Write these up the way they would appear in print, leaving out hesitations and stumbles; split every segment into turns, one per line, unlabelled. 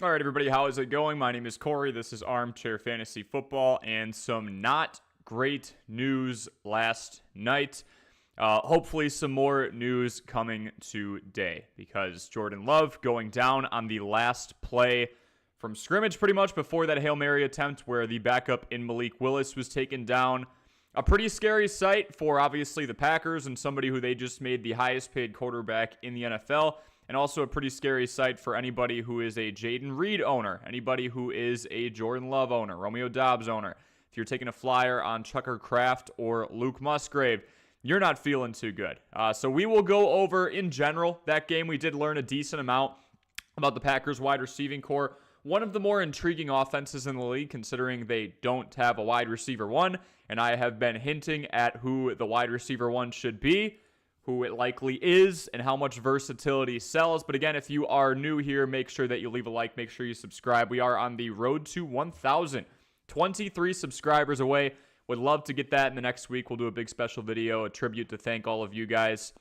All right, everybody, how is it going? My name is Corey. This is Armchair Fantasy Football, and some not great news last night. Hopefully some more news coming today, because Jordan Love going down on the last play from scrimmage pretty much before that Hail Mary attempt where the backup in Malik Willis was taken down. A pretty scary sight for obviously the Packers and somebody who they just made the highest paid quarterback in the NFL. And also a pretty scary sight for anybody who is a Jaden Reed owner, anybody who is a Jordan Love owner, Romeo Doubs owner. If you're taking a flyer on Tucker Kraft or Luke Musgrave, you're not feeling too good. So we will go over, in general, that game. We did learn a decent amount about the Packers wide receiving core. One of the more intriguing offenses in the league, considering they don't have a wide receiver one. And I have been hinting at who the wide receiver one should be, who it likely is, and how much versatility sells. But again, if you are new here, make sure that you leave a like, make sure you subscribe. We are on the road to 1,000, 23 subscribers away. Would love to get that in the next week. We'll do a big special video, a tribute to thank all of you guys.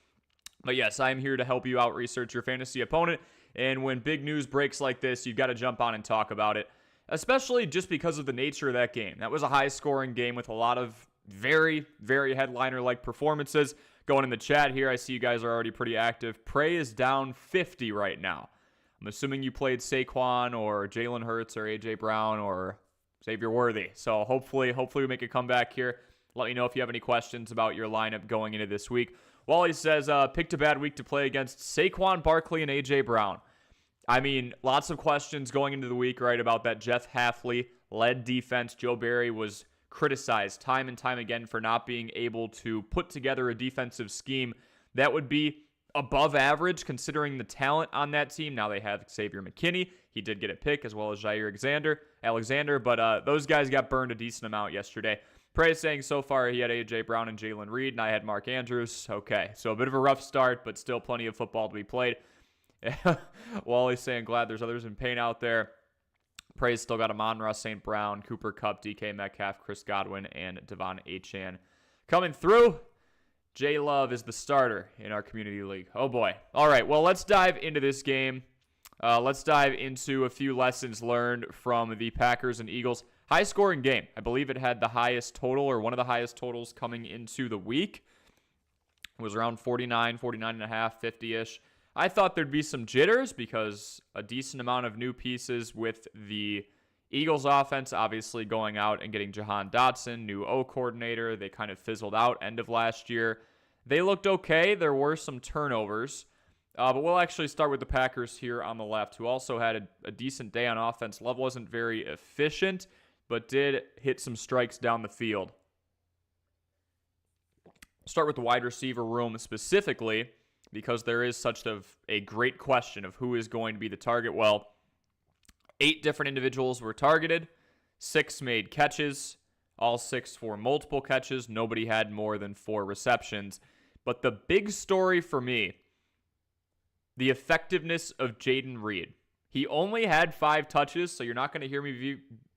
But yes, I'm here to help you out research your fantasy opponent. And when big news breaks like this, you've got to jump on and talk about it, especially just because of the nature of that game. That was a high-scoring game with a lot of very, very headliner-like performances. Going in the chat here, I see you guys are already pretty active. Prey is down 50 right now. I'm assuming you played Saquon or Jalen Hurts or A.J. Brown or Xavier Worthy. So hopefully we make a comeback here. Let me know if you have any questions about your lineup going into this week. Wally says, picked a bad week to play against Saquon Barkley and A.J. Brown. I mean, lots of questions going into the week, right, about that Jeff Hafley-led defense. Joe Barry was criticized time and time again for not being able to put together a defensive scheme that would be above average considering the talent on that team. Now they have Xavier McKinney. He did get a pick, as well as Jair Alexander, but those guys got burned a decent amount yesterday. Prey saying so far he had A.J. Brown and Jalen Reed, and I had Mark Andrews. Okay, so a bit of a rough start, but still plenty of football to be played. Wally's saying glad there's others in pain out there. Prey's still got Amon-Ra St. Brown, Cooper Kupp, DK Metcalf, Chris Godwin, and Devon Achane coming through. J Love is the starter in our community league. Oh boy. All right, well, let's dive into this game. Let's dive into a few lessons learned from the Packers and Eagles. High-scoring game. I believe it had the highest total, or one of the highest totals coming into the week. It was around 49 and a half, 50-ish. I thought there'd be some jitters because a decent amount of new pieces with the Eagles offense, obviously going out and getting Jahan Dotson, new O coordinator. They kind of fizzled out end of last year. They looked okay. There were some turnovers. But we'll actually start with the Packers here on the left, who also had a decent day on offense. Love wasn't very efficient, but did hit some strikes down the field. Start with the wide receiver room specifically, because there is such a great question of who is going to be the target. Well, 8 different individuals were targeted. 6 made catches. All 6 for multiple catches. Nobody had more than 4 receptions. But the big story for me, the effectiveness of Jaden Reed. He only had 5 touches, so you're not going to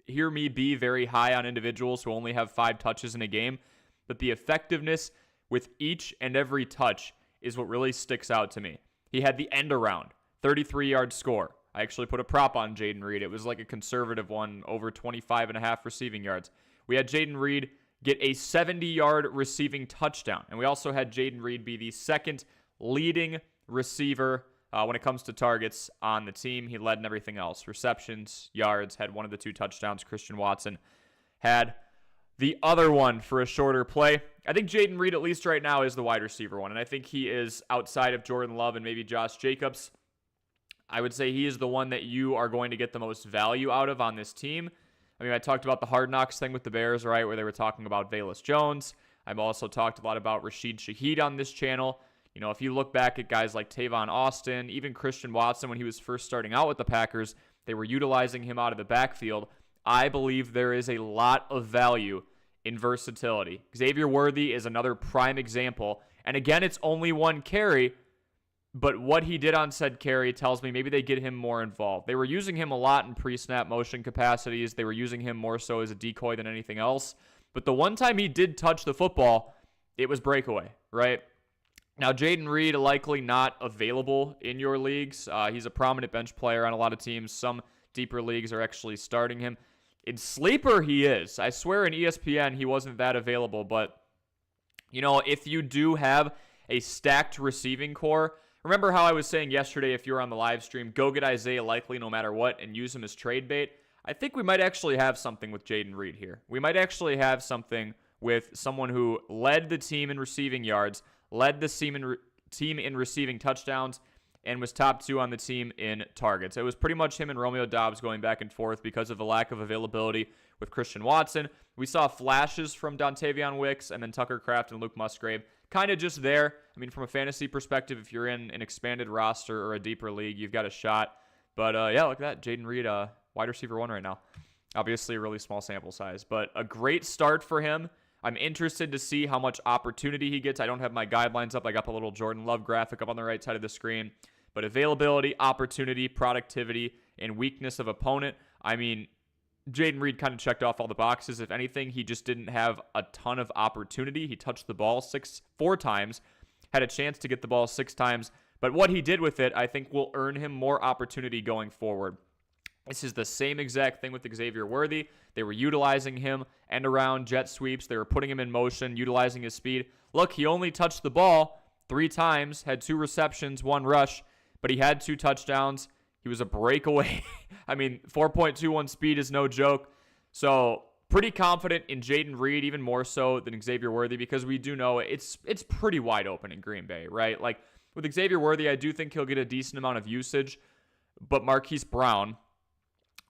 hear me be very high on individuals who only have 5 touches in a game. But the effectiveness with each and every touch is what really sticks out to me. He had the end around, 33-yard score. I actually put a prop on Jaden Reed. It was like a conservative one, over 25.5 receiving yards. We had Jaden Reed get a 70-yard receiving touchdown. And we also had Jaden Reed be the second leading receiver when it comes to targets on the team. He led in everything else. Receptions, yards, had one of the 2 touchdowns. Christian Watson had the other one for a shorter play. I think Jaden Reed, at least right now, is the wide receiver one. And I think he is, outside of Jordan Love and maybe Josh Jacobs, I would say he is the one that you are going to get the most value out of on this team. I mean, I talked about the Hard Knocks thing with the Bears, right, where they were talking about Velus Jones. I've also talked a lot about Rashid Shaheed on this channel. You know, if you look back at guys like Tavon Austin, even Christian Watson, when he was first starting out with the Packers, they were utilizing him out of the backfield. I believe there is a lot of value in versatility. Xavier Worthy is another prime example. And again, it's only 1 carry, but what he did on said carry tells me maybe they get him more involved. They were using him a lot in pre-snap motion capacities. They were using him more so as a decoy than anything else. But the one time he did touch the football, it was breakaway, right? Now, Jaden Reed likely not available in your leagues. He's a prominent bench player on a lot of teams. Some deeper leagues are actually starting him. In Sleeper, he is. I swear in ESPN, he wasn't that available. But, if you do have a stacked receiving core, remember how I was saying yesterday, if you were on the live stream, go get Isaiah Likely no matter what and use him as trade bait. I think we might actually have something with Jayden Reed here. We might actually have something with someone who led the team in receiving yards, led the team in receiving touchdowns, and was top 2 on the team in targets. It was pretty much him and Romeo Doubs going back and forth because of the lack of availability with Christian Watson. We saw flashes from Dontavion Wicks and then Tucker Kraft and Luke Musgrave. Kind of just there. I mean, from a fantasy perspective, if you're in an expanded roster or a deeper league, you've got a shot. But, look at that. Jayden Reed, wide receiver 1 right now. Obviously, a really small sample size, but a great start for him. I'm interested to see how much opportunity he gets. I don't have my guidelines up. I got the little Jordan Love graphic up on the right side of the screen. But availability, opportunity, productivity, and weakness of opponent. I mean, Jayden Reed kind of checked off all the boxes. If anything, he just didn't have a ton of opportunity. He touched the ball 4 times, had a chance to get the ball 6 times. But what he did with it, I think, will earn him more opportunity going forward. This is the same exact thing with Xavier Worthy. They were utilizing him and around jet sweeps. They were putting him in motion, utilizing his speed. Look, he only touched the ball 3 times, had 2 receptions, 1 rush, but he had 2 touchdowns. He was a breakaway. I mean, 4.21 speed is no joke. So pretty confident in Jayden Reed, even more so than Xavier Worthy, because we do know it's pretty wide open in Green Bay, right? Like with Xavier Worthy, I do think he'll get a decent amount of usage, but Marquise Brown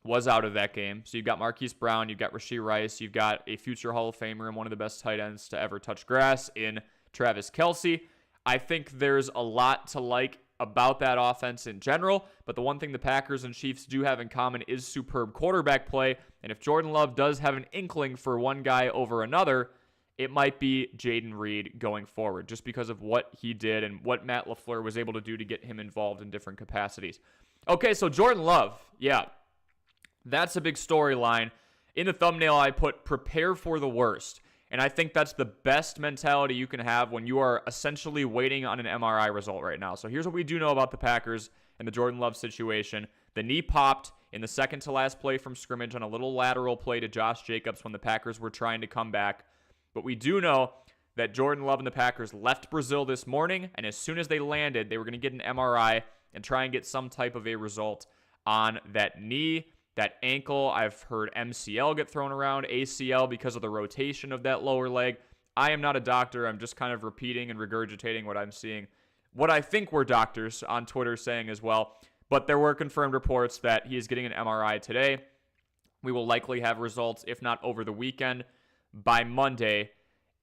was out of that game. So you've got Marquise Brown, you've got Rashee Rice, you've got a future Hall of Famer and one of the best tight ends to ever touch grass in Travis Kelce. I think there's a lot to like about that offense in general, but the one thing the Packers and Chiefs do have in common is superb quarterback play, and if Jordan Love does have an inkling for one guy over another, it might be Jayden Reed going forward, just because of what he did and what Matt LaFleur was able to do to get him involved in different capacities. Okay, so Jordan Love, yeah, that's a big storyline. In the thumbnail, I put prepare for the worst. And I think that's the best mentality you can have when you are essentially waiting on an MRI result right now. So here's what we do know about the Packers and the Jordan Love situation. The knee popped in the second to last play from scrimmage on a little lateral play to Josh Jacobs when the Packers were trying to come back. But we do know that Jordan Love and the Packers left Brazil this morning, and as soon as they landed, they were going to get an MRI and try and get some type of a result on that knee. That ankle, I've heard MCL get thrown around, ACL because of the rotation of that lower leg. I am not a doctor. I'm just kind of repeating and regurgitating what I'm seeing. What I think were doctors on Twitter saying as well. But there were confirmed reports that he is getting an MRI today. We will likely have results, if not over the weekend, by Monday.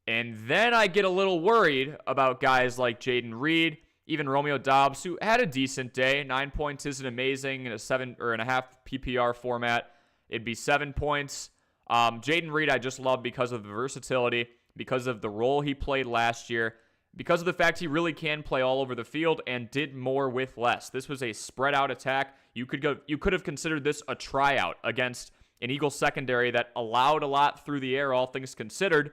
And then I get a little worried about guys like Jayden Reed, even Romeo Doubs, who had a decent day. 9 points isn't amazing in a 7.5 PPR format. It'd be 7 points. Jayden Reed, I just love because of the versatility, because of the role he played last year, because of the fact he really can play all over the field and did more with less. This was a spread out attack. You could have considered this a tryout against an Eagles secondary that allowed a lot through the air, all things considered.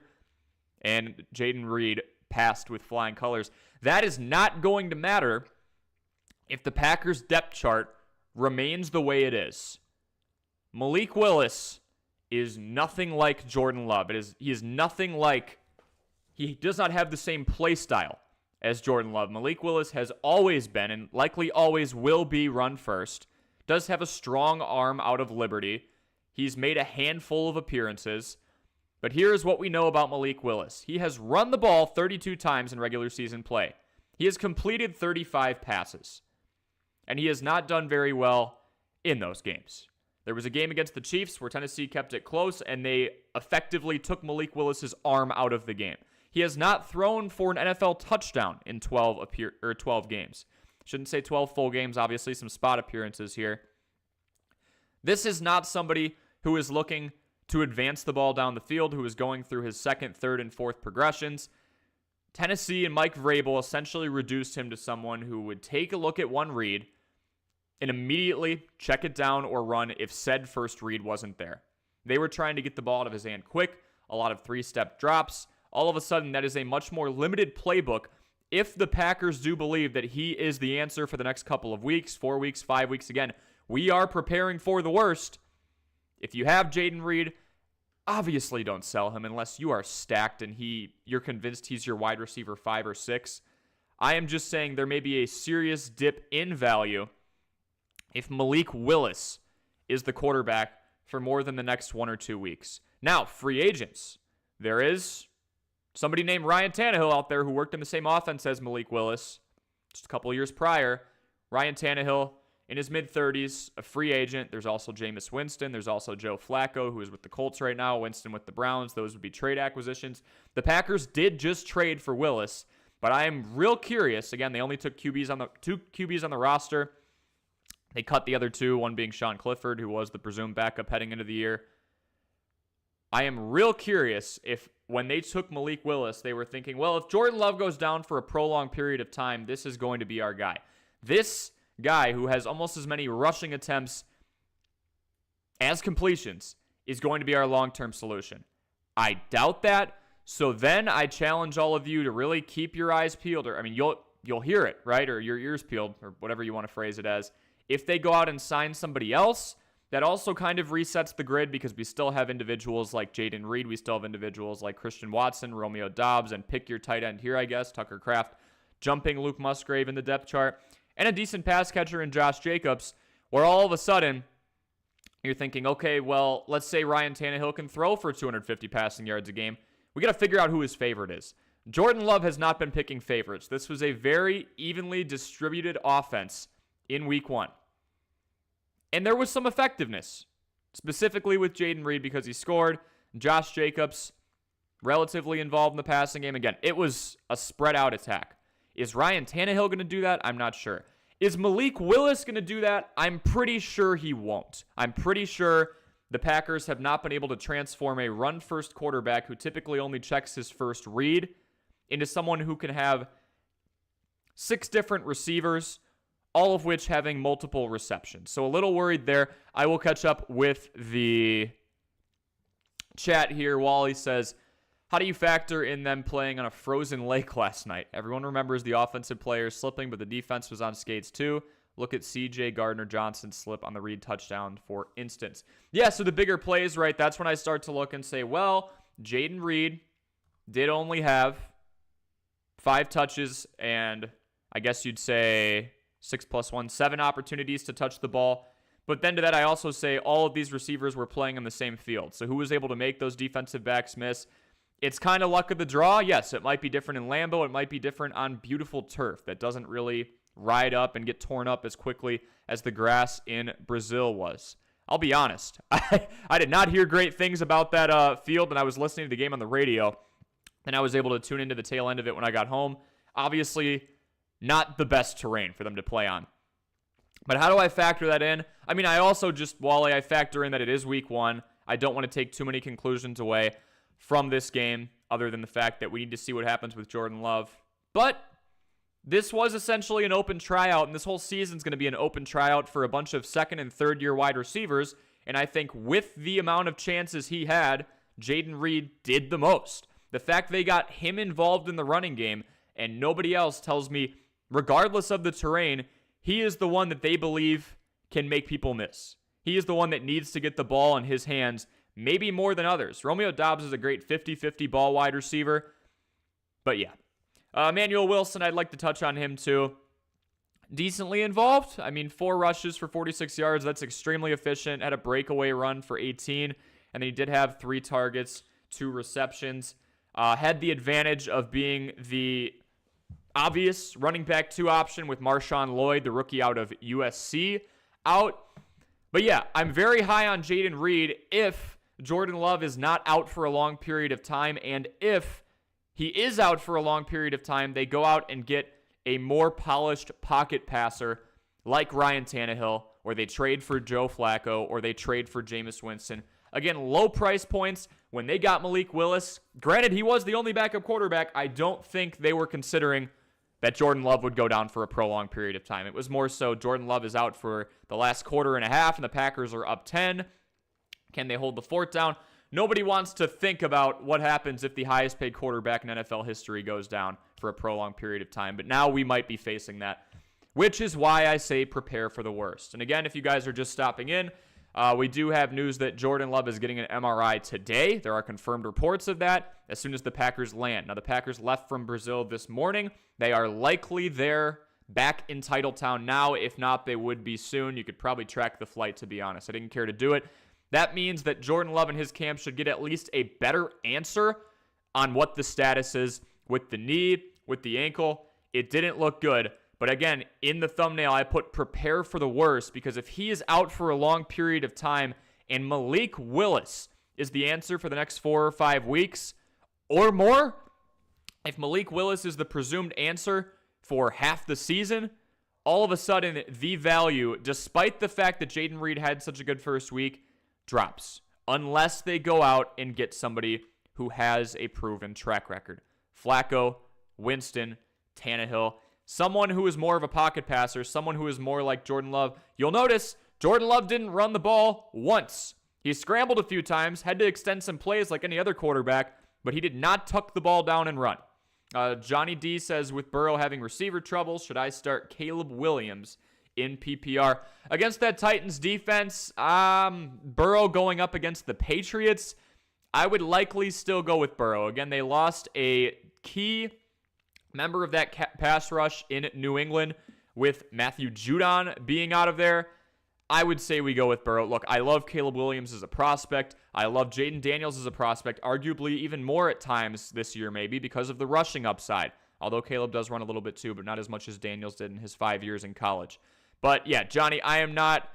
And Jayden Reed passed with flying colors. That is not going to matter if the Packers' depth chart remains the way it is. Malik Willis is nothing like Jordan Love. He does not have the same play style as Jordan Love. Malik Willis has always been and likely always will be run first. Does have a strong arm out of Liberty. He's made a handful of appearances. But here's what we know about Malik Willis. He has run the ball 32 times in regular season play. He has completed 35 passes. And he has not done very well in those games. There was a game against the Chiefs where Tennessee kept it close, and they effectively took Malik Willis's arm out of the game. He has not thrown for an NFL touchdown in 12 games. Shouldn't say 12 full games, obviously some spot appearances here. This is not somebody who is looking to advance the ball down the field, who is going through his second, third, and fourth progressions. Tennessee and Mike Vrabel essentially reduced him to someone who would take a look at one read and immediately check it down or run if said first read wasn't there. They were trying to get the ball out of his hand quick, a lot of three-step drops. All of a sudden, that is a much more limited playbook if the Packers do believe that he is the answer for the next couple of weeks, 4 weeks, 5 weeks. Again, we are preparing for the worst. If you have Jayden Reed, obviously don't sell him unless you are stacked and you're convinced he's your wide receiver 5 or 6. I am just saying there may be a serious dip in value if Malik Willis is the quarterback for more than the next 1 or 2 weeks. Now, free agents. There is somebody named Ryan Tannehill out there who worked in the same offense as Malik Willis just a couple of years prior. Ryan Tannehill in his mid-30s, a free agent. There's also Jameis Winston. There's also Joe Flacco, who is with the Colts right now. Winston with the Browns. Those would be trade acquisitions. The Packers did just trade for Willis, but I am real curious. Again, they only took two QBs on the roster. They cut the other 2, one being Sean Clifford, who was the presumed backup heading into the year. I am real curious if when they took Malik Willis, they were thinking, well, if Jordan Love goes down for a prolonged period of time, this is going to be our guy. This guy who has almost as many rushing attempts as completions is going to be our long-term solution. I doubt that. So then I challenge all of you to really keep your eyes peeled. Or, I mean, you'll hear it, right? Or your ears peeled, or whatever you want to phrase it as. If they go out and sign somebody else, that also kind of resets the grid because we still have individuals like Jayden Reed. We still have individuals like Christian Watson, Romeo Doubs, and pick your tight end here, I guess, Tucker Kraft, jumping Luke Musgrave in the depth chart, and a decent pass catcher in Josh Jacobs, where all of a sudden you're thinking, okay, well, let's say Ryan Tannehill can throw for 250 passing yards a game. We got to figure out who his favorite is. Jordan Love has not been picking favorites. This was a very evenly distributed offense in week 1. And there was some effectiveness, specifically with Jayden Reed because he scored. Josh Jacobs, relatively involved in the passing game. Again, it was a spread out attack. Is Ryan Tannehill going to do that? I'm not sure. Is Malik Willis going to do that? I'm pretty sure he won't. I'm pretty sure the Packers have not been able to transform a run-first quarterback who typically only checks his first read into someone who can have 6 different receivers, all of which having multiple receptions. So a little worried there. I will catch up with the chat here. Wally says, how do you factor in them playing on a frozen lake last night? Everyone remembers the offensive players slipping, but the defense was on skates too. Look at CJ Gardner-Johnson slip on the Reed touchdown, for instance. Yeah, so the bigger plays, right? That's when I start to look and say, well, Jayden Reed did only have 5 touches and I guess you'd say 6 + 1, 7 opportunities to touch the ball. But then to that, I also say all of these receivers were playing on the same field. So who was able to make those defensive backs miss? It's kind of luck of the draw. Yes, it might be different in Lambeau. It might be different on beautiful turf that doesn't really ride up and get torn up as quickly as the grass in Brazil was. I'll be honest. I did not hear great things about that field, and I was listening to the game on the radio, and I was able to tune into the tail end of it when I got home. Obviously, not the best terrain for them to play on. But how do I factor that in? I mean, I also just, Wally, I factor in that it is week 1. I don't want to take too many conclusions away from this game other than the fact that we need to see what happens with Jordan Love. But this was essentially an open tryout, and this whole season's going to be an open tryout for a bunch of second and third year wide receivers. And I think with the amount of chances he had, Jayden Reed did the most. The fact they got him involved in the running game and nobody else tells me, regardless of the terrain, he is the one that they believe can make people miss. He is the one that needs to get the ball in his hands, maybe more than others. Romeo Doubs is a great 50-50 ball wide receiver. But yeah. Emmanuel Wilson, I'd like to touch on him too. Decently involved. I mean, 4 rushes for 46 yards. That's extremely efficient. Had a breakaway run for 18. And then he did have 3 targets, 2 receptions. Had the advantage of being the obvious running back 2 option with Marshawn Lloyd, the rookie out of USC, out. But yeah, I'm very high on Jayden Reed if Jordan Love is not out for a long period of time, and if he is out for a long period of time, they go out and get a more polished pocket passer like Ryan Tannehill, or they trade for Joe Flacco, or they trade for Jameis Winston. Again, low price points. When they got Malik Willis, granted he was the only backup quarterback, I don't think they were considering that Jordan Love would go down for a prolonged period of time. It was more so Jordan Love is out for the last quarter and a half, and the Packers are up 10. Can they hold the fort down? Nobody wants to think about what happens if the highest paid quarterback in NFL history goes down for a prolonged period of time, but now we might be facing that. which is why I say prepare for the worst. And again, if you guys are just stopping in, we do have news that Jordan Love is getting an MRI today. There are confirmed reports of that as soon as the Packers land. Now, the Packers left from Brazil this morning. They are likely there back in Titletown now. If not, they would be soon. You could probably track the flight, to be honest. I didn't care to do it. That means that Jordan Love and his camp should get at least a better answer on what the status is with the knee, with the ankle. It didn't look good. But again, in the thumbnail, I put prepare for the worst, because if he is out for a long period of time and Malik Willis is the answer for the next 4 or 5 weeks or more, if Malik Willis is the presumed answer for half the season, all of a sudden the value, despite the fact that Jayden Reed had such a good first week, drops. Unless they go out and get somebody who has a proven track record. Flacco, Winston, Tannehill, someone who is more of a pocket passer, someone who is more like Jordan Love. You'll notice Jordan Love didn't run the ball once. He scrambled a few times, had to extend some plays like any other quarterback, but he did not tuck the ball down and run. Johnny D says, with Burrow having receiver troubles, should I start Caleb Williams in PPR? Against that Titans defense, Burrow going up against the Patriots, I would likely still go with Burrow. Again, they lost a key member of that pass rush in New England with Matthew Judon being out of there. I would say we go with Burrow. Look, I love Caleb Williams as a prospect. I love Jayden Daniels as a prospect, arguably even more at times this year maybe because of the rushing upside. Although Caleb does run a little bit too, but not as much as Daniels did in his 5 years in college. But yeah, Johnny, I am not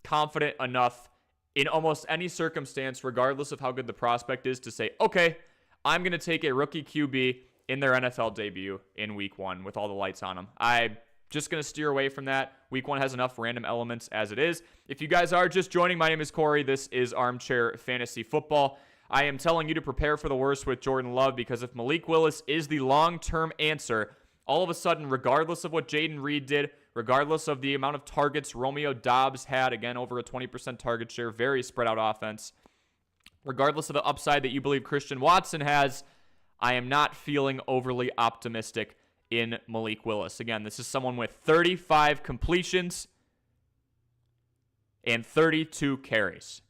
confident enough in almost any circumstance, regardless of how good the prospect is, to say, okay, I'm going to take a rookie QB in their NFL debut in week 1 with all the lights on them. I'm just going to steer away from that. Week 1 has enough random elements as it is. If you guys are just joining, my name is Corey. This is Armchair Fantasy Football. I am telling you to prepare for the worst with Jordan Love, because if Malik Willis is the long-term answer, all of a sudden, regardless of what Jayden Reed did, regardless of the amount of targets Romeo Doubs had, again, over a 20% target share, very spread out offense, regardless of the upside that you believe Christian Watson has, I am not feeling overly optimistic in Malik Willis. Again, this is someone with 35 completions and 32 carries.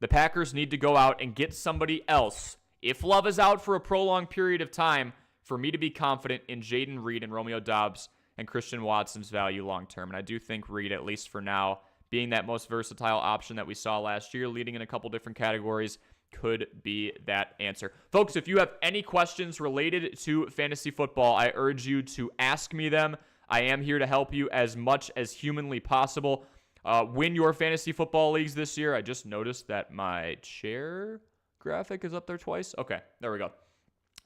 The Packers need to go out and get somebody else, if Love is out for a prolonged period of time, for me to be confident in Jayden Reed and Romeo Doubs and Christian Watson's value long term. And I do think Reed, at least for now, being that most versatile option that we saw last year, leading in a couple different categories, could be that answer. Folks, if you have any questions related to fantasy football, I urge you to ask me them. I am here to help you as much as humanly possible. Win your fantasy football leagues this year. I just noticed that my chair graphic is up there twice. Okay, there we go.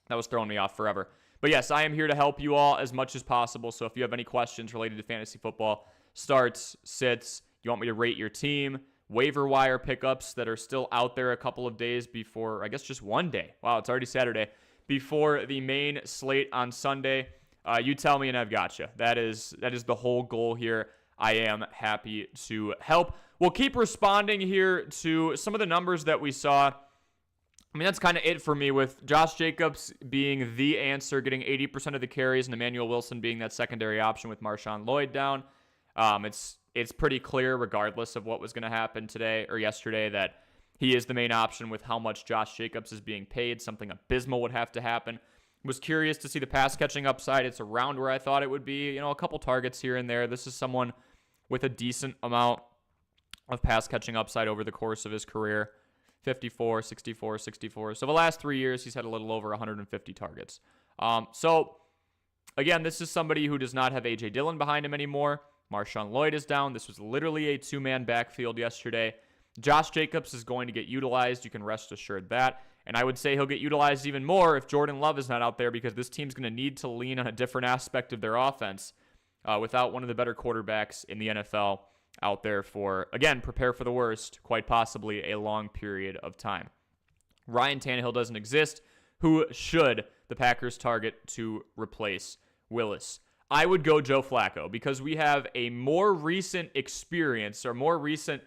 That was throwing me off forever. But yes, I am here to help you all as much as possible. So if you have any questions related to fantasy football, starts, sits, you want me to rate your team, waiver wire pickups that are still out there a couple of days before, I guess just one day. Wow, it's already Saturday. Before the main slate on Sunday, you tell me and I've got you. That is the whole goal here. I am happy to help. We'll keep responding here to some of the numbers that we saw. I mean, that's kind of it for me, with Josh Jacobs being the answer, getting 80% of the carries, and Emmanuel Wilson being that secondary option with Marshawn Lloyd down. It's pretty clear, regardless of what was going to happen today or yesterday, that he is the main option with how much Josh Jacobs is being paid. Something abysmal would have to happen. Was curious to see the pass catching upside. It's around where I thought it would be. A couple targets here and there. This is someone with a decent amount of pass catching upside over the course of his career. 54, 64, 64. So the last 3 years, he's had a little over 150 targets. So, again, this is somebody who does not have A.J. Dillon behind him anymore. Marshawn Lloyd is down. This was literally a two-man backfield yesterday. Josh Jacobs is going to get utilized. You can rest assured that. And I would say he'll get utilized even more if Jordan Love is not out there, because this team's going to need to lean on a different aspect of their offense without one of the better quarterbacks in the NFL out there for, again, prepare for the worst, quite possibly a long period of time. Ryan Tannehill doesn't exist. Who should the Packers target to replace Willis? I would go Joe Flacco, because we have a more recent experience or more recent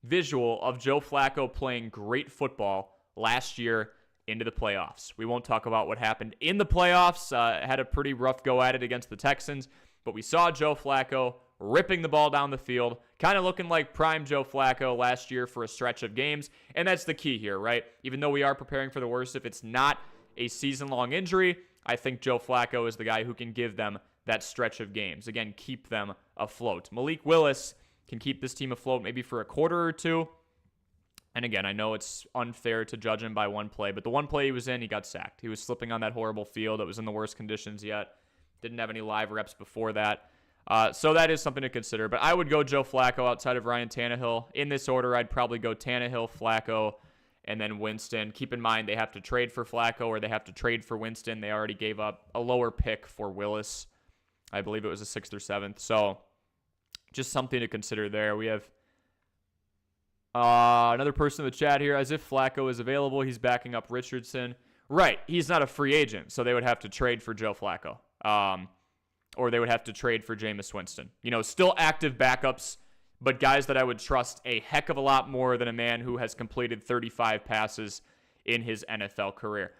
visual of Joe Flacco playing great football last year into the playoffs. We won't talk about what happened in the playoffs. Had a pretty rough go at it against the Texans. but we saw Joe Flacco ripping the ball down the field, kind of looking like prime Joe Flacco last year for a stretch of games. And that's the key here, right? Even though we are preparing for the worst, if it's not a season-long injury, I think Joe Flacco is the guy who can give them that stretch of games. Again, keep them afloat. Malik Willis can keep this team afloat maybe for a quarter or two. And again, I know it's unfair to judge him by one play, but the one play he was in, he got sacked. He was slipping on that horrible field. It was in the worst conditions yet. Didn't have any live reps before that. So that is something to consider. But I would go Joe Flacco outside of Ryan Tannehill. In this order, I'd probably go Tannehill, Flacco, and then Winston. Keep in mind, they have to trade for Flacco or they have to trade for Winston. They already gave up a lower pick for Willis. I believe it was a 6th or 7th. So just something to consider there. We have another person in the chat here. As if Flacco is available, he's backing up Richardson. Right. He's not a free agent, so they would have to trade for Joe Flacco. Or they would have to trade for Jameis Winston. You know, still active backups, but guys that I would trust a heck of a lot more than a man who has completed 35 passes in his NFL career.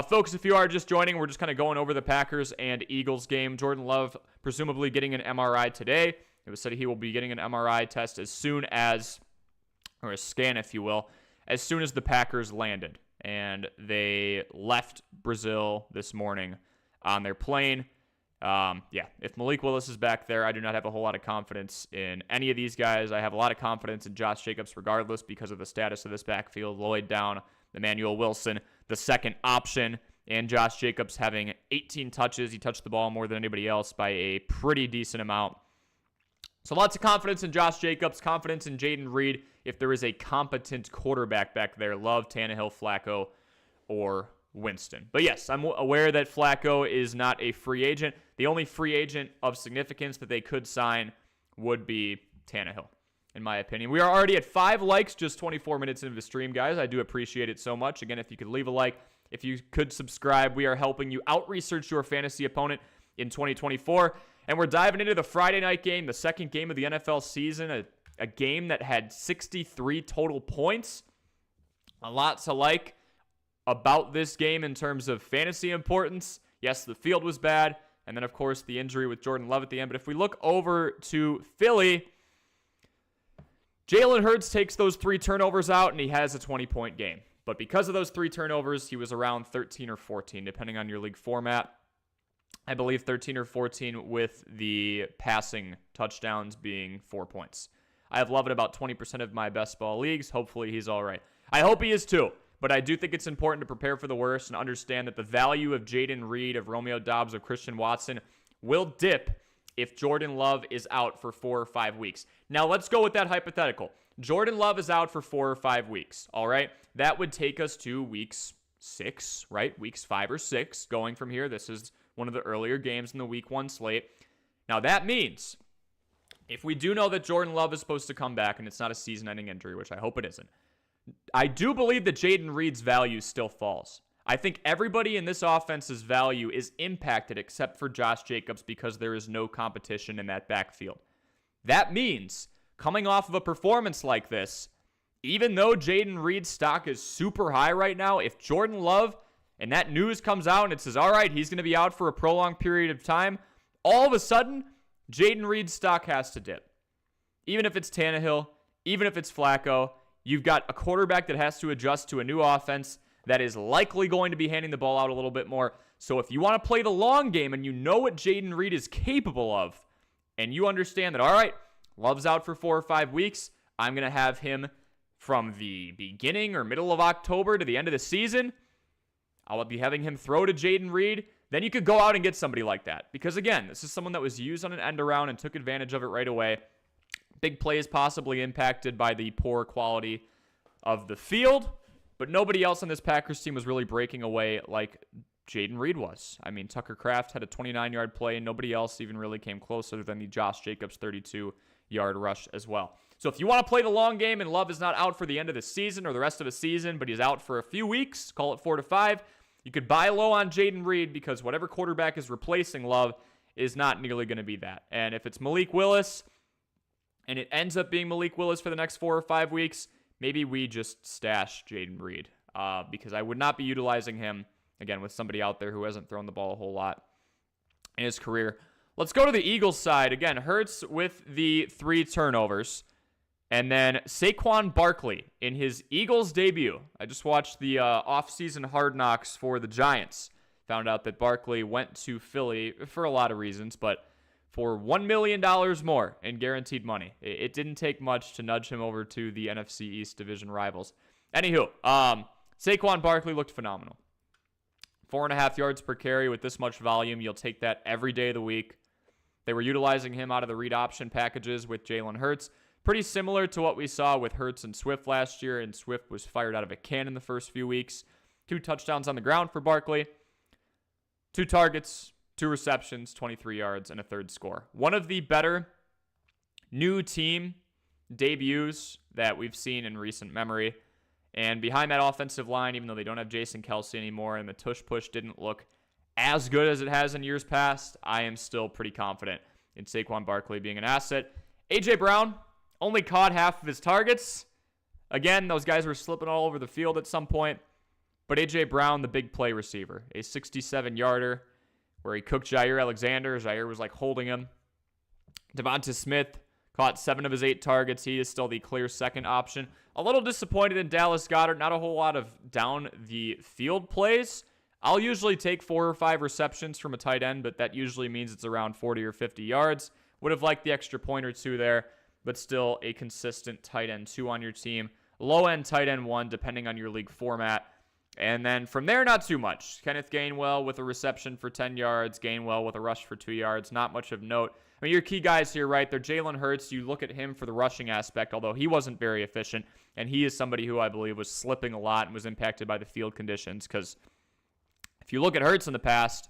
Folks, if you are just joining, we're just kind of going over the Packers and Eagles game. Jordan Love presumably getting an MRI today. It was said he will be getting an MRI test as soon as, or a scan, if you will, as soon as the Packers landed. And they left Brazil this morning on their plane. If Malik Willis is back there, I do not have a whole lot of confidence in any of these guys. I have a lot of confidence in Josh Jacobs regardless because of the status of this backfield. Lloyd down, Emmanuel Wilson, the second option, and Josh Jacobs having 18 touches. He touched the ball more than anybody else by a pretty decent amount. So lots of confidence in Josh Jacobs, confidence in Jayden Reed if there is a competent quarterback back there. Love, Tannehill, Flacco, or Winston. But yes, I'm aware that Flacco is not a free agent. The only free agent of significance that they could sign would be Tannehill, in my opinion. We are already at 5 likes, just 24 minutes into the stream, guys. I do appreciate it so much. Again, if you could leave a like, if you could subscribe, we are helping you out-research your fantasy opponent in 2024. And we're diving into the Friday night game, the second game of the NFL season, a game that had 63 total points. A lot to like about this game in terms of fantasy importance. Yes, the field was bad. And then, of course, the injury with Jordan Love at the end. But if we look over to Philly, Jalen Hurts takes those 3 turnovers out, and he has a 20-point game. But because of those 3 turnovers, he was around 13 or 14, depending on your league format. I believe 13 or 14 with the passing touchdowns being 4 points. I have Love in about 20% of my best ball leagues. Hopefully he's all right. I hope he is too. But I do think it's important to prepare for the worst and understand that the value of Jayden Reed, of Romeo Doubs, of Christian Watson will dip if Jordan Love is out for 4 or 5 weeks. Now, let's go with that hypothetical. Jordan Love is out for 4 or 5 weeks, all right? That would take us to weeks 6, right? Weeks 5 or 6 going from here. This is one of the earlier games in the week 1 slate. Now, that means if we do know that Jordan Love is supposed to come back and it's not a season-ending injury, which I hope it isn't, I do believe that Jayden Reed's value still falls. I think everybody in this offense's value is impacted except for Josh Jacobs because there is no competition in that backfield. That means, coming off of a performance like this, even though Jayden Reed's stock is super high right now, if Jordan Love and that news comes out and it says, all right, he's going to be out for a prolonged period of time, all of a sudden, Jayden Reed's stock has to dip. Even if it's Tannehill, even if it's Flacco, you've got a quarterback that has to adjust to a new offense that is likely going to be handing the ball out a little bit more. So if you want to play the long game and you know what Jayden Reed is capable of, and you understand that, all right, Love's out for 4 or 5 weeks, I'm going to have him from the beginning or middle of October to the end of the season, I'll be having him throw to Jayden Reed, then you could go out and get somebody like that. Because again, this is someone that was used on an end around and took advantage of it right away. Big plays possibly impacted by the poor quality of the field, but nobody else on this Packers team was really breaking away like Jayden Reed was. I mean, Tucker Kraft had a 29-yard play, and nobody else even really came closer than the Josh Jacobs 32-yard rush as well. So if you want to play the long game and Love is not out for the end of the season or the rest of the season, but he's out for a few weeks, call it 4 to 5, you could buy low on Jayden Reed because whatever quarterback is replacing Love is not nearly going to be that. And if it's Malik Willis, and it ends up being Malik Willis for the next 4 or 5 weeks, maybe we just stash Jayden Reed because I would not be utilizing him, again, with somebody out there who hasn't thrown the ball a whole lot in his career. Let's go to the Eagles side. Again, Hurts with the 3 turnovers. And then Saquon Barkley in his Eagles debut. I just watched the offseason Hard Knocks for the Giants. Found out that Barkley went to Philly for a lot of reasons, but for $1 million more in guaranteed money. It didn't take much to nudge him over to the NFC East division rivals. Anywho, Saquon Barkley looked phenomenal. 4.5 yards per carry with this much volume. You'll take that every day of the week. They were utilizing him out of the read option packages with Jalen Hurts. Pretty similar to what we saw with Hurts and Swift last year, and Swift was fired out of a cannon the first few weeks. 2 touchdowns on the ground for Barkley. 2 targets, 2 receptions, 23 yards, and a 3rd score. One of the better new team debuts that we've seen in recent memory. And behind that offensive line, even though they don't have Jason Kelce anymore and the tush-push didn't look as good as it has in years past, I am still pretty confident in Saquon Barkley being an asset. A.J. Brown only caught half of his targets. Again, those guys were slipping all over the field at some point. But A.J. Brown, the big play receiver, a 67-yarder where he cooked Jair Alexander. Jair was like holding him. Devonta Smith caught 7 of his 8 targets. He is still the clear second option. A little disappointed in Dallas Goedert. Not a whole lot of down the field plays. I'll usually take 4 or 5 receptions from a tight end, but that usually means it's around 40 or 50 yards. Would have liked the extra point or 2 there, but still a consistent tight end 2 on your team. Low-end tight end 1, depending on your league format. And then from there, not too much. Kenneth Gainwell with a reception for 10 yards. Gainwell with a rush for 2 yards. Not much of note. I mean, your key guys here, right? They're Jalen Hurts. You look at him for the rushing aspect, although he wasn't very efficient. And he is somebody who I believe was slipping a lot and was impacted by the field conditions. Because if you look at Hurts in the past,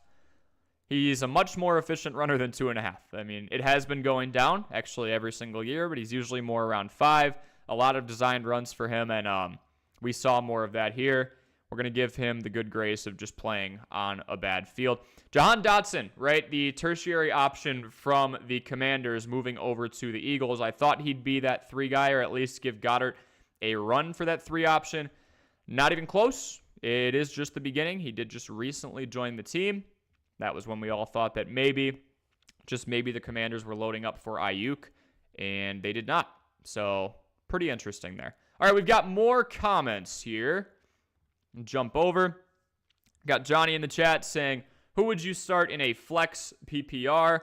he's a much more efficient runner than 2.5. I mean, it has been going down actually every single year, but he's usually more around 5. A lot of designed runs for him, and we saw more of that here. We're going to give him the good grace of just playing on a bad field. Jahan Dotson, right? The tertiary option from the Commanders moving over to the Eagles. I thought he'd be that 3 guy, or at least give Goddard a run for that 3 option. Not even close. It is just the beginning. He did just recently join the team. That was when we all thought that maybe, just maybe, the Commanders were loading up for Ayuk, and they did not. So, pretty interesting there. All right, we've got more comments here. Jump over. Got Johnny in the chat saying, who would you start in a flex PPR?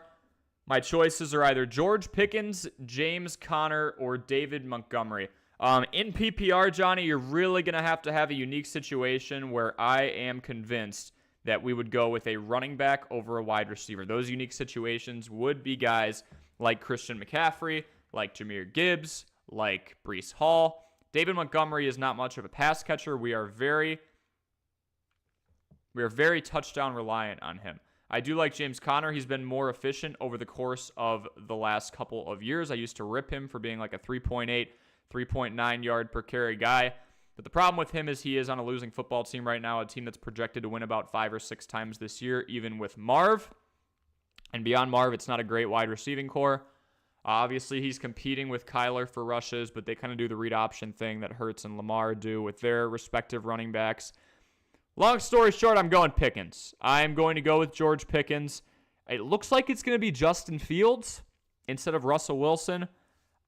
My choices are either George Pickens, James Conner, or David Montgomery. In PPR, Johnny, you're really going to have a unique situation where I am convinced that we would go with a running back over a wide receiver. Those unique situations would be guys like Christian McCaffrey, like Jahmyr Gibbs, like Breece Hall. David Montgomery is not much of a pass catcher. We are very touchdown reliant on him. I do like James Conner. He's been more efficient over the course of the last couple of years. I used to rip him for being like a 3.8, 3.9 yard per carry guy. But the problem with him is he is on a losing football team right now, a team that's projected to win about 5 or 6 times this year, even with Marv. And beyond Marv, it's not a great wide receiving core. Obviously, he's competing with Kyler for rushes, but they kind of do the read option thing that Hurts and Lamar do with their respective running backs. Long story short, I'm going Pickens. I'm going to go with George Pickens. It looks like it's going to be Justin Fields instead of Russell Wilson.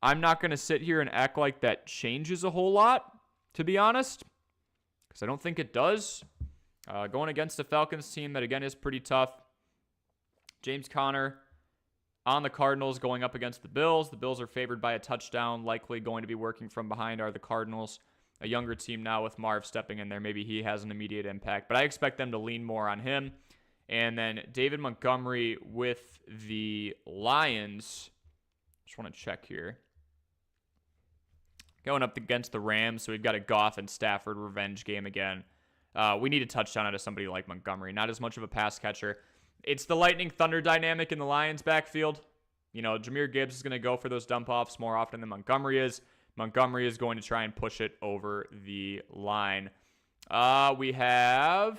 I'm not going to sit here and act like that changes a whole lot, to be honest, because I don't think it does. Going against the Falcons team that, again, is pretty tough. James Conner on the Cardinals going up against the Bills. The Bills are favored by a touchdown, likely going to be working from behind are the Cardinals. A younger team now with Marv stepping in there. Maybe he has an immediate impact, but I expect them to lean more on him. And then David Montgomery with the Lions. Just want to check here. Going up against the Rams, so we've got a Goff and Stafford revenge game again. We need a touchdown out of somebody like Montgomery. Not as much of a pass catcher. It's the lightning thunder dynamic in the Lions backfield. You know, Jahmyr Gibbs is going to go for those dump offs more often than Montgomery is. Montgomery is going to try and push it over the line. We have